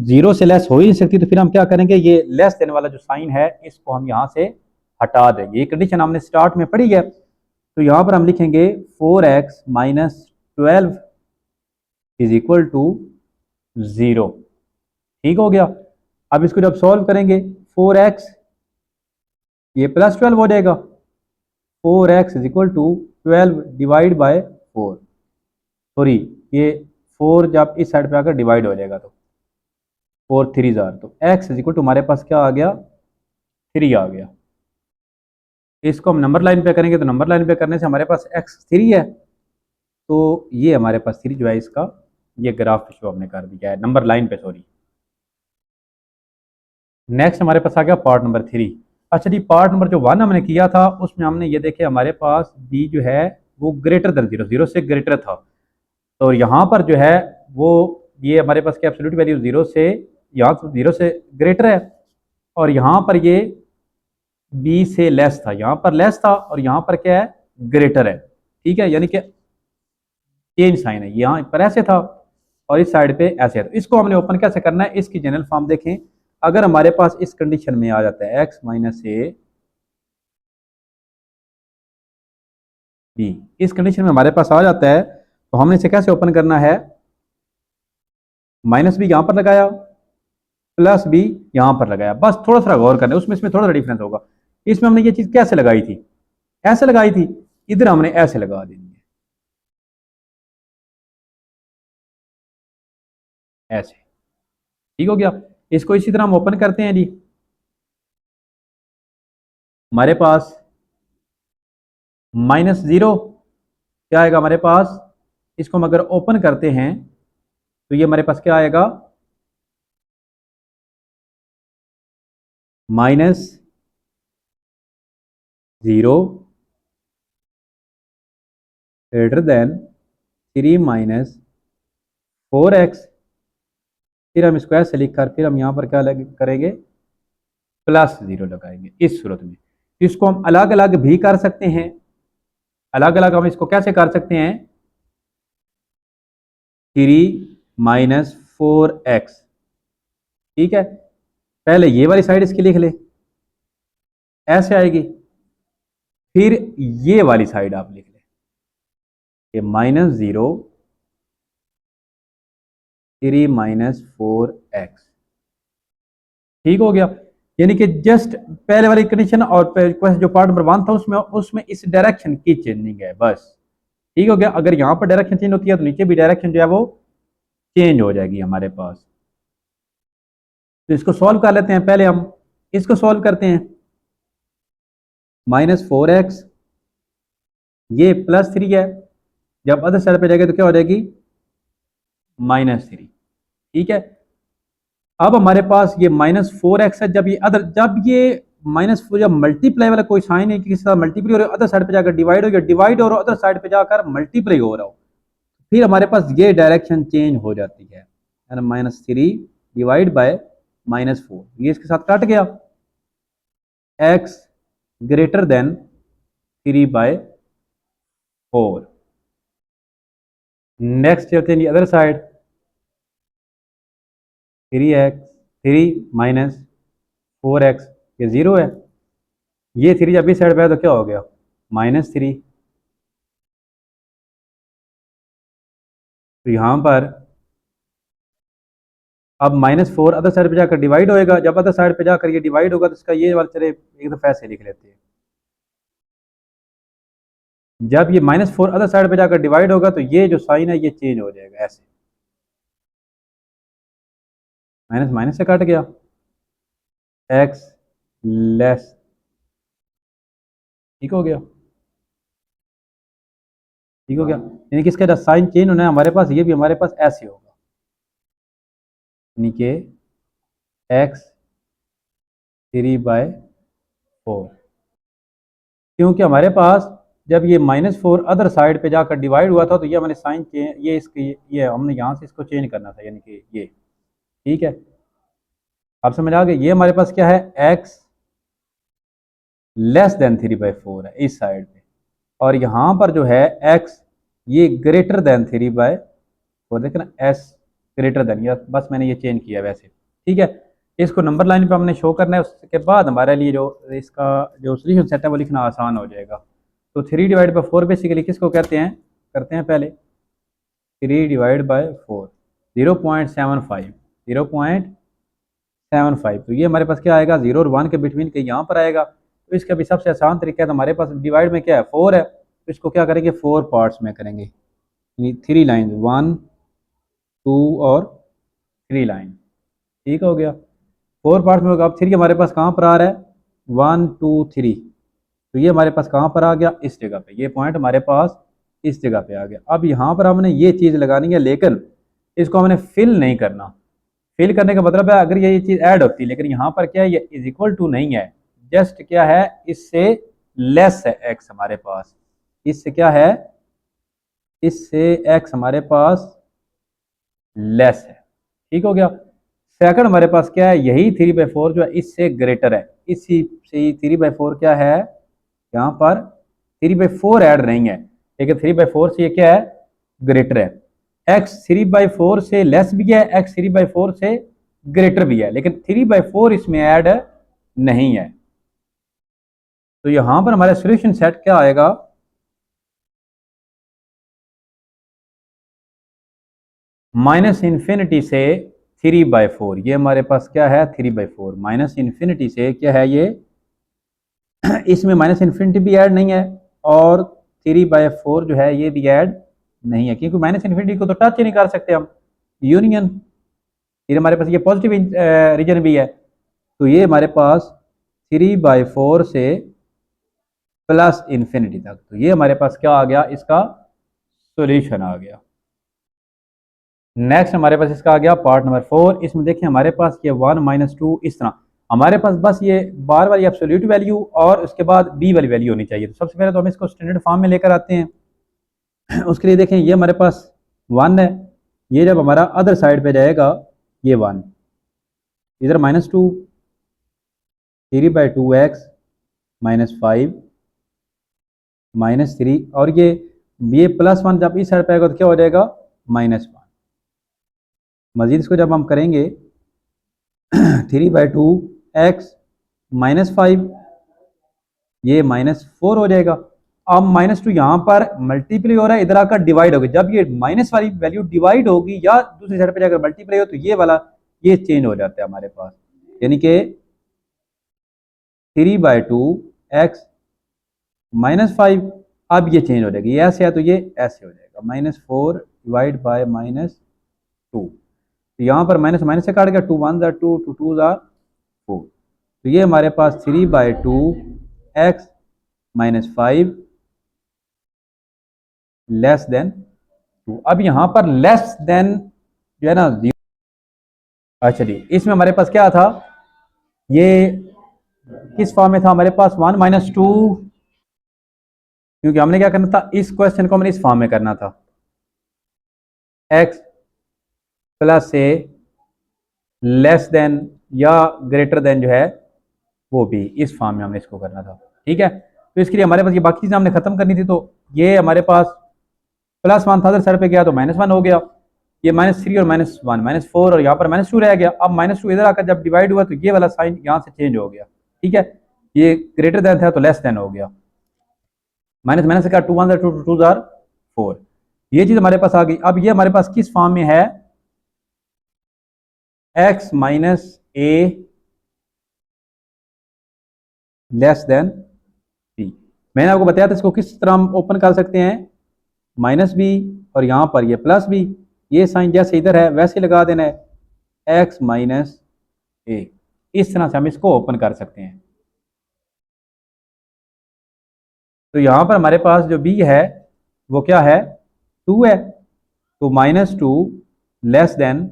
0 से लेस हो ही नहीं सकती, तो फिर हम क्या करेंगे, ये लेस देने वाला जो साइन है इसको हम यहाँ से हटा देंगे। ये कंडीशन हमने स्टार्ट में पढ़ी है, तो यहाँ पर हम लिखेंगे 4x-12 इज इक्वल टू 0। ठीक हो गया। अब इसको जब सॉल्व करेंगे 4x, ये +12 हो जाएगा। 4x is equal to 12 divide by 4, sorry ये 4 जब इस साइड पे आकर डिवाइड हो जाएगा तो 4 3 जार, तो x इज इक्वल टू हमारे पास क्या आ गया 3 आ गया। इसको हम नंबर लाइन पे करेंगे, तो नंबर लाइन पे करने से हमारे पास x 3 है, तो ये हमारे पास 3 जो है इसका ये ग्राफ शो हमने कर दिया है नंबर लाइन पे, सॉरी। नेक्स्ट हमारे पास आ गया पार्ट नंबर 3। अच्छा जी, पार्ट नंबर जो 1 हमने किया था उसमें हमने ये देखे हमारे पास b जो है वो ग्रेटर देन 0, 0 से ग्रेटर था। तो यहाँ पर जो है वो ये हमारे पास क्या एब्सोल्यूट वैल्यू 0 से, यहाँ 0 से ग्रेटर है, और यहाँ पर ये b से लेस था, यहाँ पर लेस था और यहाँ पर क्या है ग्रेटर है। ठीक है, यानी कि चेंज साइन है, यहाँ पर ऐसे था और इस साइड पे ऐसे है। तो इसको हमने ओपन कैसे करना है, इसकी जनरल फॉर्म देखें। अगर हमारे पास इस कंडीशन में आ जाता है x-a b, इस कंडीशन में हमारे पास आ जाता है, तो हमने इसे कैसे ओपन करना है, -b यहां पर लगाया, +b यहां पर लगाया। बस थोड़ा सा गौर करना है, उसमें इसमें थोड़ा सा डिफरेंस होगा। इसमें हमने ये चीज कैसे लगाई थी, ऐसे लगाई थी, इधर हमने ऐसे लगा देनी है, ऐसे। ठीक हो गया। इसको इसी तरह हम ओपन करते हैं जी। हमारे पास -0 क्या आएगा हमारे पास, इसको हम अगर ओपन करते हैं तो ये हमारे पास क्या आएगा, -0 ग्रेटर देन 3-4x। फिर हम इसको ऐसे लिख कर फिर हम यहाँ पर क्या करेंगे, +0 लगाएंगे इस सूरत में। इसको हम अलग अलग भी कर सकते हैं, अलग अलग हम इसको कैसे कर सकते हैं, 3-4x। ठीक है, पहले ये वाली साइड इसकी लिख ले, ऐसे आएगी। फिर ये वाली साइड आप लिख ले, ये -0 3-4x। ठीक हो गया। यानी कि जस्ट पहले वाली कंडीशन और क्वेश्चन जो पार्ट नंबर 1 था उसमें उसमें इस डायरेक्शन की चेंजिंग है बस। ठीक हो गया। अगर यहाँ पर डायरेक्शन चेंज होती है तो नीचे भी डायरेक्शन जो है वो चेंज हो जाएगी हमारे पास। तो इसको सॉल्व कर लेते हैं, पहले हम इसको सॉल्व करते हैं। -4x, ये +3 है, जब अदर साइड पे जाएगा तो क्या हो जाएगी -3। ठीक है, अब हमारे पास ये -4x है, जब ये -4 जब मल्टीप्लाई वाला कोई साइन है किसी साथ मल्टीप्लाई हो रहा है, अदर साइड पे जाकर डिवाइड हो गया, डिवाइड हो रहा है अदर साइड पे जाकर मल्टीप्लाई हो रहा हो, फिर हमारे पास ये डायरेक्शन चेंज हो जाती है, -3 डिवाइड बाय -4, ये इसके साथ कट गया, x ग्रेटर देन 3/4। नेक्स्ट चलते हैं अदर साइड, 3x 3 - 4x, ये 0 है। ये 3 जब इस साइड पे है तो क्या हो गया, -3। तो यहाँ पर अब -4 अदर साइड पे जाकर डिवाइड होएगा। जब अदर साइड पे जाकर ये डिवाइड होगा तो इसका ये वाला, चले एक दफ़ा ऐसे लिख लेते हैं। जब ये -4 अदर साइड पे जाकर डिवाइड होगा तो ये जो साइन है ये चेंज हो जाएगा, ऐसे माइनस माइनस से कट गया, x लेस, ठीक हो गया, ठीक हो गया। यानी कि इसका जो साइन चेंज होना है हमारे पास, ये भी हमारे पास ऐसे होगा, यानी कि x3/4, क्योंकि हमारे पास जब ये -4 अदर साइड पे जाकर डिवाइड हुआ था तो ये हमारे साइन चेंज, ये इसके ये हमने यहाँ से इसको चेंज करना था, यानी कि ये, ठीक है। आप समझ आ गए। ये हमारे पास क्या है, x लेस देन 3/4 है इस साइड पे, और यहाँ पर जो है x ये ग्रेटर देन 3/4, देखे ना, s ग्रेटर देन, या बस मैंने ये चेंज किया वैसे, ठीक है। इसको नंबर लाइन पे हमने शो करना है, उसके बाद हमारे लिए जो इसका जो सोल्यूशन सेट है वो लिखना आसान हो जाएगा। तो 3/4 बेसिकली किसको कहते हैं, करते हैं पहले 3/4, 0.75, 0.75। तो ये हमारे पास क्या आएगा, 0 और 1 के बिटवीन के यहाँ पर आएगा। तो इसका भी सबसे आसान तरीका है, तो हमारे पास डिवाइड में क्या है, 4 है, तो इसको क्या करेंगे, 4 पार्ट्स में करेंगे, यानी 3 लाइन, 1 2 और 3 लाइन, ठीक हो गया। 4 पार्ट्स में होगा। अब 3 हमारे पास कहाँ पर आ रहा है, 1 2 3, तो ये हमारे पास कहाँ पर आ गया, इस जगह पे, ये पॉइंट हमारे पास इस जगह पे आ गया। अब यहाँ पर हमने ये चीज़ लगानी है, लेकिन इसको हमने फिल नहीं करना। फिल करने का मतलब है अगर ये चीज़ ऐड होती, लेकिन यहाँ पर क्या है, ये इज इक्वल टू नहीं है, जस्ट क्या है, इससे लेस है एक्स हमारे पास, इससे क्या है, इससे एक्स हमारे पास लेस है, ठीक हो गया। सेकंड हमारे पास क्या है, यही 3/4 जो है इससे ग्रेटर है, इसी से 3/4 क्या है, यहाँ पर 3/4 ऐड नहीं है, लेकिन 3/4 से ये क्या है, ग्रेटर है। x 3/4 से लेस भी है, x 3/4 से ग्रेटर भी है, लेकिन 3/4 इसमें ऐड नहीं है। तो यहां पर हमारा सोल्यूशन सेट क्या आएगा, -∞ से 3/4, ये हमारे पास क्या है, 3/4, -∞ से क्या है ये, इसमें -∞ भी ऐड नहीं है, और 3/4 जो है ये भी ऐड नहीं है, क्योंकि -∞ को तो टच ही नहीं कर सकते हम, यूनियन, फिर हमारे पास ये पॉजिटिव रीजन भी है। तो ये हमारे पास 3/4 से +∞ तक, तो ये हमारे पास क्या आ गया, इसका सॉल्यूशन आ गया। नेक्स्ट हमारे पास इसका आ गया पार्ट नंबर 4। इसमें देखिए हमारे पास ये 1 - 2 इस तरह, हमारे पास बस ये बार वाली एब्सोल्यूट वैल्यू और उसके बाद बी वाली वैल्यू होनी चाहिए। तो सबसे पहले तो हम इसको स्टैंडर्ड फॉर्म में लेकर आते हैं। उसके लिए देखें, ये हमारे पास 1 है, ये जब हमारा अदर साइड पे जाएगा ये 1, इधर -2, 3/2x -5 -3, और ये +1 जब इस साइड पे आएगा तो क्या हो जाएगा, -1। मजीद इसको जब हम करेंगे 3/2x -5, ये -4 हो जाएगा। अब -2 यहाँ पर मल्टीप्लाई हो रहा है, इधर आकर डिवाइड होगी, जब ये माइनस वाली वैल्यू डिवाइड होगी या दूसरी साइड पे जाकर मल्टीप्लाई हो तो ये वाला ये चेंज हो जाता है हमारे पास, यानी कि 3/2x -5, अब ये चेंज हो जाएगी, ये ऐसे है तो ये ऐसे हो जाएगा, -4 डिवाइड बाय -2, तो यहाँ पर माइनस माइनस से काट गया, 2 1 2 2 2 4, तो ये हमारे पास 3/2x -5 लेस देन 2। अब यहाँ पर लेस देन जो है ना 0, अच्छा जी, इसमें हमारे पास क्या था, ये किस फॉर्म में था हमारे पास, 1 - 2, क्योंकि हमने क्या करना था, इस क्वेश्चन को हमने इस फॉर्म में करना था, x प्लस से लेस देन या ग्रेटर देन जो है वो भी इस फॉर्म में हमने इसको करना था, ठीक है। तो इसके लिए हमारे पास ये बाकी चीज़ें हमने खत्म करनी थी, तो ये हमारे पास +1 था, अदर साइड पे गया तो -1 हो गया, ये -3 और -1 -4 और यहाँ पर -2 रह गया। अब -2 इधर आकर जब डिवाइड हुआ तो ये वाला साइन यहाँ से चेंज हो गया, ठीक है। ये ग्रेटर देन था तो लेस देन हो गया। माइनस माइनस का 2 1 2 2 जार 4, ये चीज हमारे पास आ गई। अब ये हमारे पास किस फॉर्म में है, x माइनस ए लेस देन बी। मैंने आपको बताया था इसको किस तरह हम ओपन कर सकते हैं, माइनस बी और यहाँ पर ये प्लस बी, ये साइन जैसे इधर है वैसे लगा देना है, x माइनस ए। इस तरह से हम इसको ओपन कर सकते हैं। तो यहाँ पर हमारे पास जो b है वो क्या है, 2 है। तो -2 लेस देन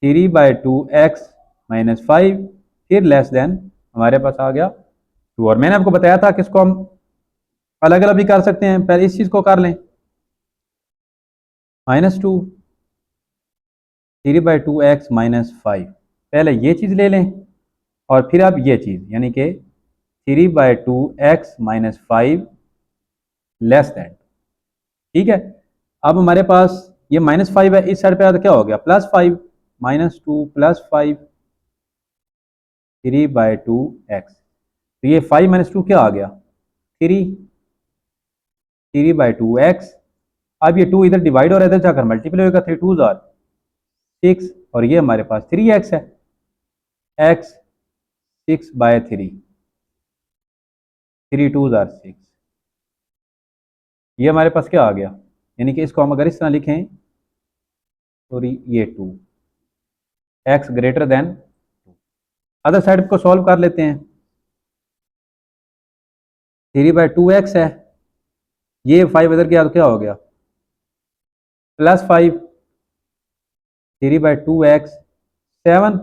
3/2 x -5, फिर लेस देन हमारे पास आ गया 2। और मैंने आपको बताया था कि इसको हम अलग अलग भी कर सकते हैं। पहले इस चीज को कर लें, -2 3/2 x -5, पहले ये चीज ले लें और फिर अब ये चीज यानी कि 3/2 x -5 लेस देन, ठीक है। अब हमारे पास ये -5 है, इस साइड पे आया तो क्या हो गया, +5, -2 +5 3/2 x। तो ये 5 - 2 क्या आ गया, 3/2 x। अब ये 2 इधर डिवाइड हो रहा है, इधर जाकर मल्टीप्लाई होगा, 3 2 जार 6 और ये हमारे पास 3x है, x 6/3, 3 2 जार 6, ये हमारे पास क्या आ गया। यानी कि इसको हम अगर इस तरह लिखें, सॉरी ये 2 x greater than, other side को सॉल्व कर लेते हैं। 3/2 x है, ये 5 इधर गया तो क्या हो गया, +5 3/2 x 7।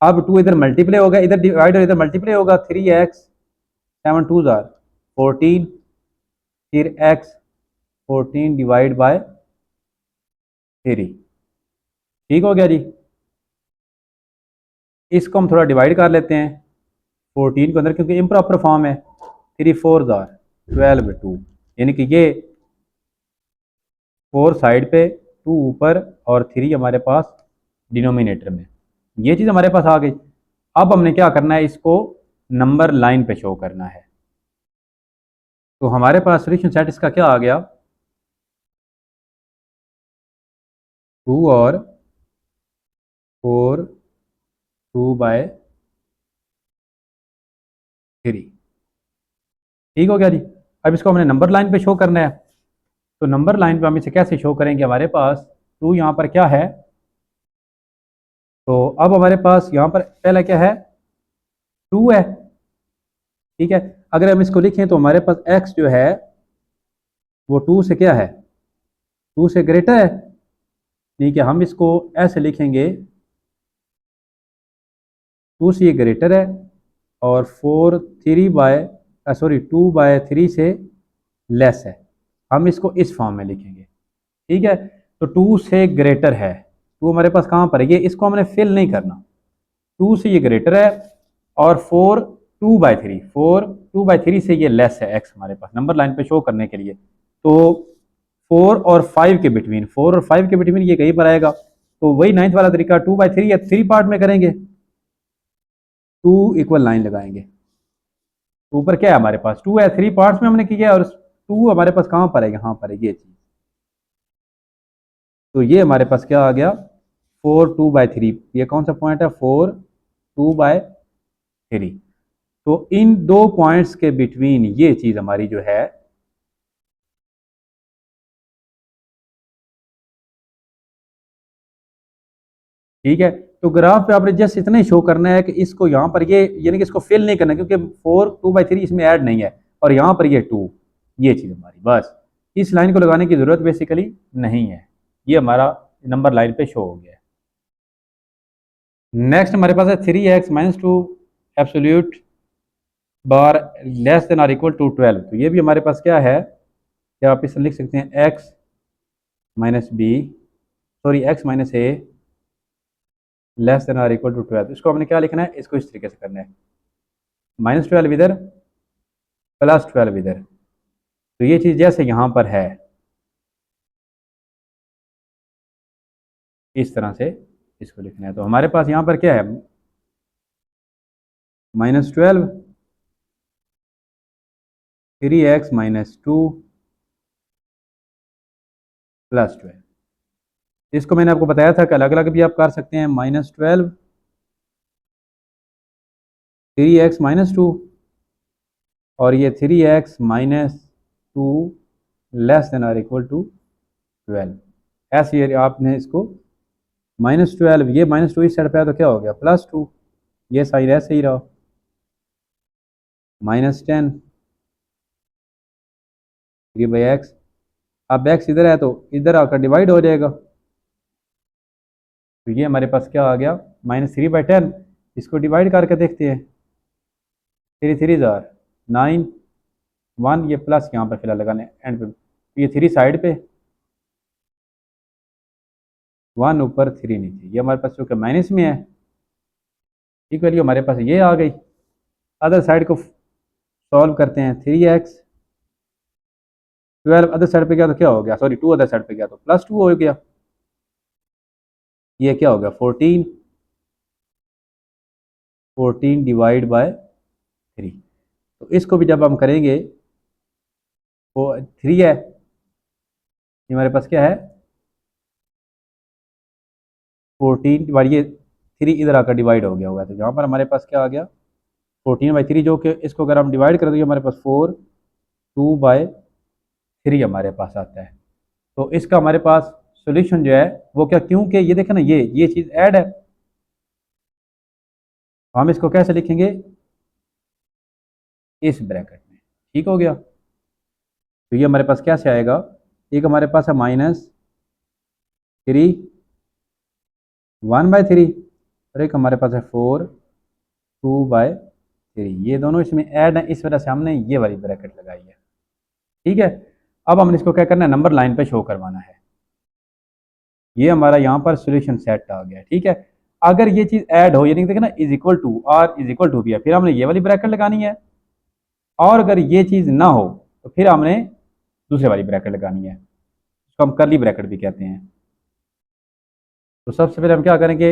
अब 2 इधर मल्टीप्लाई होगा, इधर डिवाइड और इधर मल्टीप्लाई होगा, 3x 7 2 जार 14, फिर x 14 डिवाइड बाय 3, ठीक हो गया जी। इसको हम थोड़ा डिवाइड कर लेते हैं 14 के अंदर, क्योंकि इम्प्रॉपर फॉर्म है। 3 4 जार 12/2, यानी कि ये 4 साइड पे, 2 ऊपर और 3 हमारे पास डिनोमिनेटर में, ये चीज़ हमारे पास आ गई। अब हमने क्या करना है, इसको नंबर लाइन पे शो करना है। तो हमारे पास सोल्यूशन सेट इसका क्या आ गया, 2 और 4 2/3, ठीक हो गया जी। अब इसको हमने नंबर लाइन पे शो करना है। तो नंबर लाइन पे हम इसे कैसे शो करेंगे, हमारे पास 2 यहाँ पर क्या है, तो अब हमारे पास यहाँ पर पहला क्या है, 2 है, ठीक है। अगर हम इसको लिखें तो हमारे पास x जो है वो 2 से क्या है, 2 से ग्रेटर है, ठीक है। हम इसको ऐसे लिखेंगे, 2 से ये ग्रेटर है और 2/3 से लेस है। हम इसको इस फॉर्म में लिखेंगे, ठीक है। तो 2 से ग्रेटर है, 2 हमारे पास कहाँ पर है, ये इसको हमने फिल नहीं करना। 2 से ये ग्रेटर है और 4 2/3 से ये लेस है x हमारे पास नंबर लाइन पे शो करने के लिए। तो 4 और 5 के बिटवीन, 4 और 5 के बिटवीन ये कहीं पर आएगा। तो वही 9th वाला तरीका, 2/3 या 3 पार्ट में करेंगे, 2 इक्वल 9 लगाएंगे। तो ऊपर क्या है हमारे पास, 2 है, 3 पार्ट्स में हमने किया और 2 हमारे पास कहाँ पर है, यहाँ पर है ये चीज। तो ये हमारे पास क्या आ गया, 4 2/3, ये कौन सा पॉइंट है, 4 2/3। तो इन दो पॉइंट्स के बिटवीन ये चीज हमारी जो है, ठीक है। तो ग्राफ पे आपने जस्ट इतना ही शो करना है कि इसको यहाँ पर ये, यानी कि इसको फिल नहीं करना, क्योंकि 4 2/3 इसमें ऐड नहीं है और यहाँ पर ये 2, ये चीज हमारी, बस इस लाइन को लगाने की जरूरत बेसिकली नहीं है। ये हमारा नंबर लाइन पे शो हो गया है। नेक्स्ट हमारे पास है 3x - 2 absolute bar less than or equal to 12। तो ये भी हमारे पास क्या है, क्या आप इसे लिख सकते हैं, x - b, sorry x - a less than or equal to 12। इसको हमने क्या लिखना है, इसको इस तरीके से करना है, -12 इधर +12 इधर। तो ये चीज़ जैसे यहाँ पर है, इस तरह से इसको लिखना है। तो हमारे पास यहाँ पर क्या है, -12 3x - 2 +12। इसको मैंने आपको बताया था कि अलग अलग भी आप कर सकते हैं, -12 3x - 2 और ये 3x - 2 < ऐसे ही आपने इसको -12, ये -2 इस साइड पे आया तो क्या हो गया +2, ये साइड ऐसे ही रहा, -10 3/x। अब x इधर है तो इधर आकर डिवाइड हो जाएगा, तो ये हमारे पास क्या आ गया -3/10। इसको डिवाइड करके देखते हैं, 3 3 जार 9 1, ये प्लस यहाँ पर फिलहाल लगाने एंड पे, तो ये 3 साइड पे, 1 ऊपर 3 नीचे, ये हमारे पास चूँकि माइनस में है, ठीक वैल्यू हमारे पास ये आ गई। अदर साइड को सॉल्व करते हैं, 3x 12 अदर साइड पे गया तो क्या हो गया, सॉरी 2 अदर साइड पे गया तो +2 हो गया, ये क्या हो गया 14 डिवाइड बाय 3। तो इसको भी जब हम करेंगे, वो 3 है, ये हमारे पास क्या है 14 डिवाइड, ये 3 इधर आकर डिवाइड हो गया होगा, तो यहाँ पर हमारे पास क्या आ गया 14/3, जो कि इसको अगर हम डिवाइड कर देंगे हमारे पास 2/3 हमारे पास आता है। तो इसका हमारे पास सोल्यूशन जो है वो क्या, क्योंकि ये देखें ना, ये चीज़ ऐड है, तो हम इसको कैसे लिखेंगे इस ब्रैकेट में, ठीक हो गया। तो ये हमारे पास कैसे आएगा, एक हमारे पास है -3 1/3 और एक हमारे पास है 4 2/3, ये दोनों इसमें ऐड है, इस वजह से हमने ये वाली ब्रैकेट लगाई है, ठीक है। अब हमने इसको क्या करना है, नंबर लाइन पे शो करवाना है। ये हमारा यहाँ पर सोल्यूशन सेट आ गया, ठीक है। अगर ये चीज़ ऐड हो, यानी देखिए ना इज इक्वल टू और इज इक्वल टू भी है, फिर हमने ये वाली ब्रैकेट लगानी है, और अगर ये चीज़ ना हो तो फिर हमने दूसरे वाली ब्रैकेट लगानी है, इसको हम करली ब्रैकेट भी कहते हैं। तो सबसे पहले हम क्या करेंगे,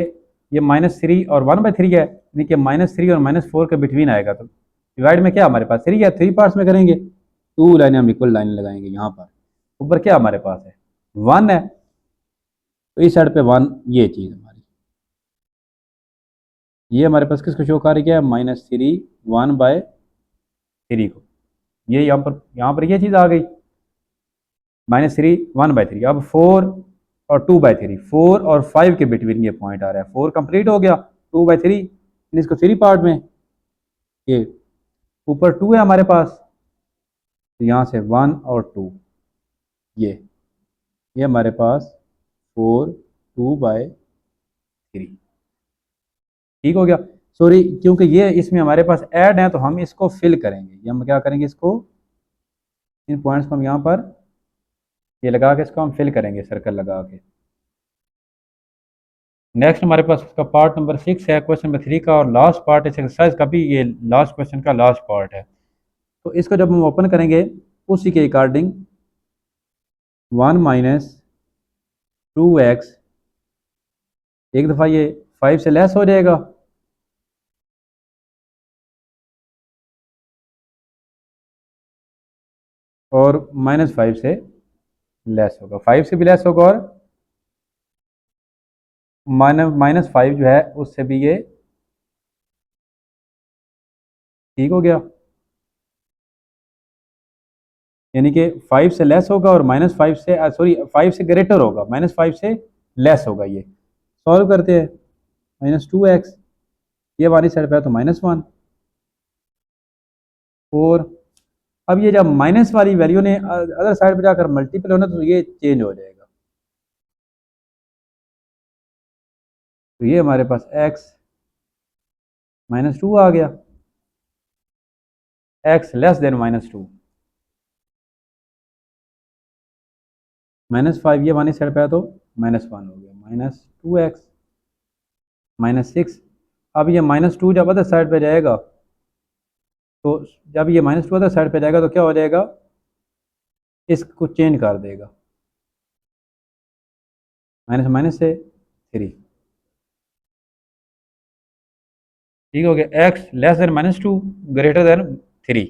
ये -3 और 1/3 है, यानी कि -3 और -4 के बिटवीन आएगा, तो डिवाइड में क्या हमारे पास 3 है, 3 पार्ट्स में करेंगे, 2 लाइनें हम इक्वल लाइन लगाएंगे, यहाँ पर ऊपर क्या हमारे पास है 1 है, तो इस साइड पे 1, ये चीज़ हमारी, ये हमारे पास किसको शो कर रही है -3 1/3 को, ये यहाँ पर ये चीज़ आ गई -3 1/3। अब 4 और 2/3, 4 और 5 के बिटवीन ये पॉइंट आ रहा है, 4 कंप्लीट हो गया, 2/3, इसको 3 पार्ट में, ये ऊपर 2 है हमारे पास, तो यहाँ से 1 और 2, ये हमारे पास 4 2/3, ठीक हो गया। सॉरी, क्योंकि ये इसमें हमारे पास ऐड है तो हम इसको फिल करेंगे, ये हम क्या करेंगे, इसको इन पॉइंट्स को हम यहाँ पर ये लगा के इसको हम फिल करेंगे सर्कल लगा के। नेक्स्ट हमारे पास उसका पार्ट नंबर 6 है, क्वेश्चन नंबर 3 का, और लास्ट पार्ट इस एक्सरसाइज का भी, ये लास्ट क्वेश्चन का लास्ट पार्ट है। तो इसको जब हम ओपन करेंगे उसी के अकॉर्डिंग 1 - 2x, एक दफ़ा ये 5 से लेस हो जाएगा, और -5 से लेस होगा, 5 से भी लेस होगा, और -5 जो है उससे भी ये, ठीक हो गया, यानी कि 5 से लेस होगा और -5 से, सॉरी 5 से ग्रेटर होगा, -5 से लेस होगा। ये सॉल्व करते हैं, -2x, ये वाली साइड पे है तो -1 4। अब ये जब माइनस वाली वैल्यू ने अदर साइड पे जाकर मल्टीपल होना, तो ये चेंज हो जाएगा, तो ये हमारे पास x -2 आ गया, x लेस देन -2, -5 ये वाली साइड पे है तो -1 हो गया, -2x -6। अब ये -2 जब अदर साइड पे जाएगा, तो जब ये -2 अदर साइड पे जाएगा तो क्या हो जाएगा, इसको चेंज कर देगा, माइनस माइनस से 3। ठीक हो गया, x less than -2 greater than 3।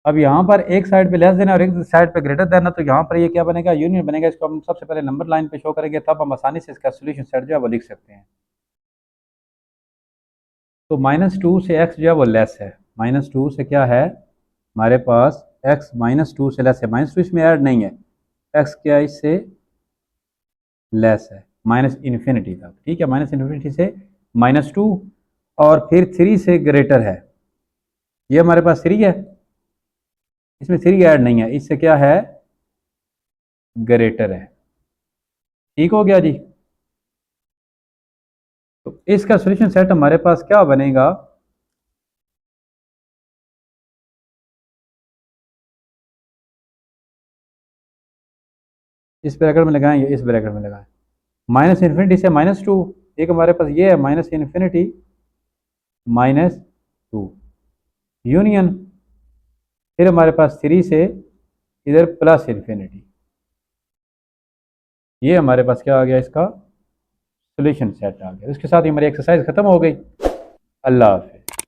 अब यहाँ पर एक साइड पे लेस देन और एक साइड पे ग्रेटर देन है, तो यहाँ पर ये क्या बनेगा, यूनियन बनेगा। इसको हम सबसे पहले नंबर लाइन पे शो करेंगे, तब हम आसानी से इसका सोल्यूशन सेट जो है वो लिख सकते हैं। तो -2 से x जो है वो लेस है, -2 से क्या है हमारे पास, x -2 से लेस है, -2 इसमें ऐड नहीं है, x क्या है इससे लेस है, -इन्फिनिटी तक। ठीक है, -इन्फिनिटी से -2 और फिर 3 से ग्रेटर है, ये हमारे पास 3 है, इसमें 3 ऐड नहीं है, इससे क्या है ग्रेटर है। ठीक हो गया जी। तो इसका सॉल्यूशन सेट हमारे पास क्या बनेगा, इस ब्रैकेट में लगाएं या इस ब्रैकेट में लगाएं, -इन्फिनिटी से -2, एक हमारे पास ये है -इन्फिनिटी -2 यूनियन, फिर हमारे पास 3 से इधर +इन्फिनिटी। ये हमारे पास क्या आ गया, इसका सॉल्यूशन सेट आ गया। इसके साथ ही हमारी एक्सरसाइज खत्म हो गई। अल्लाह हाफिज़।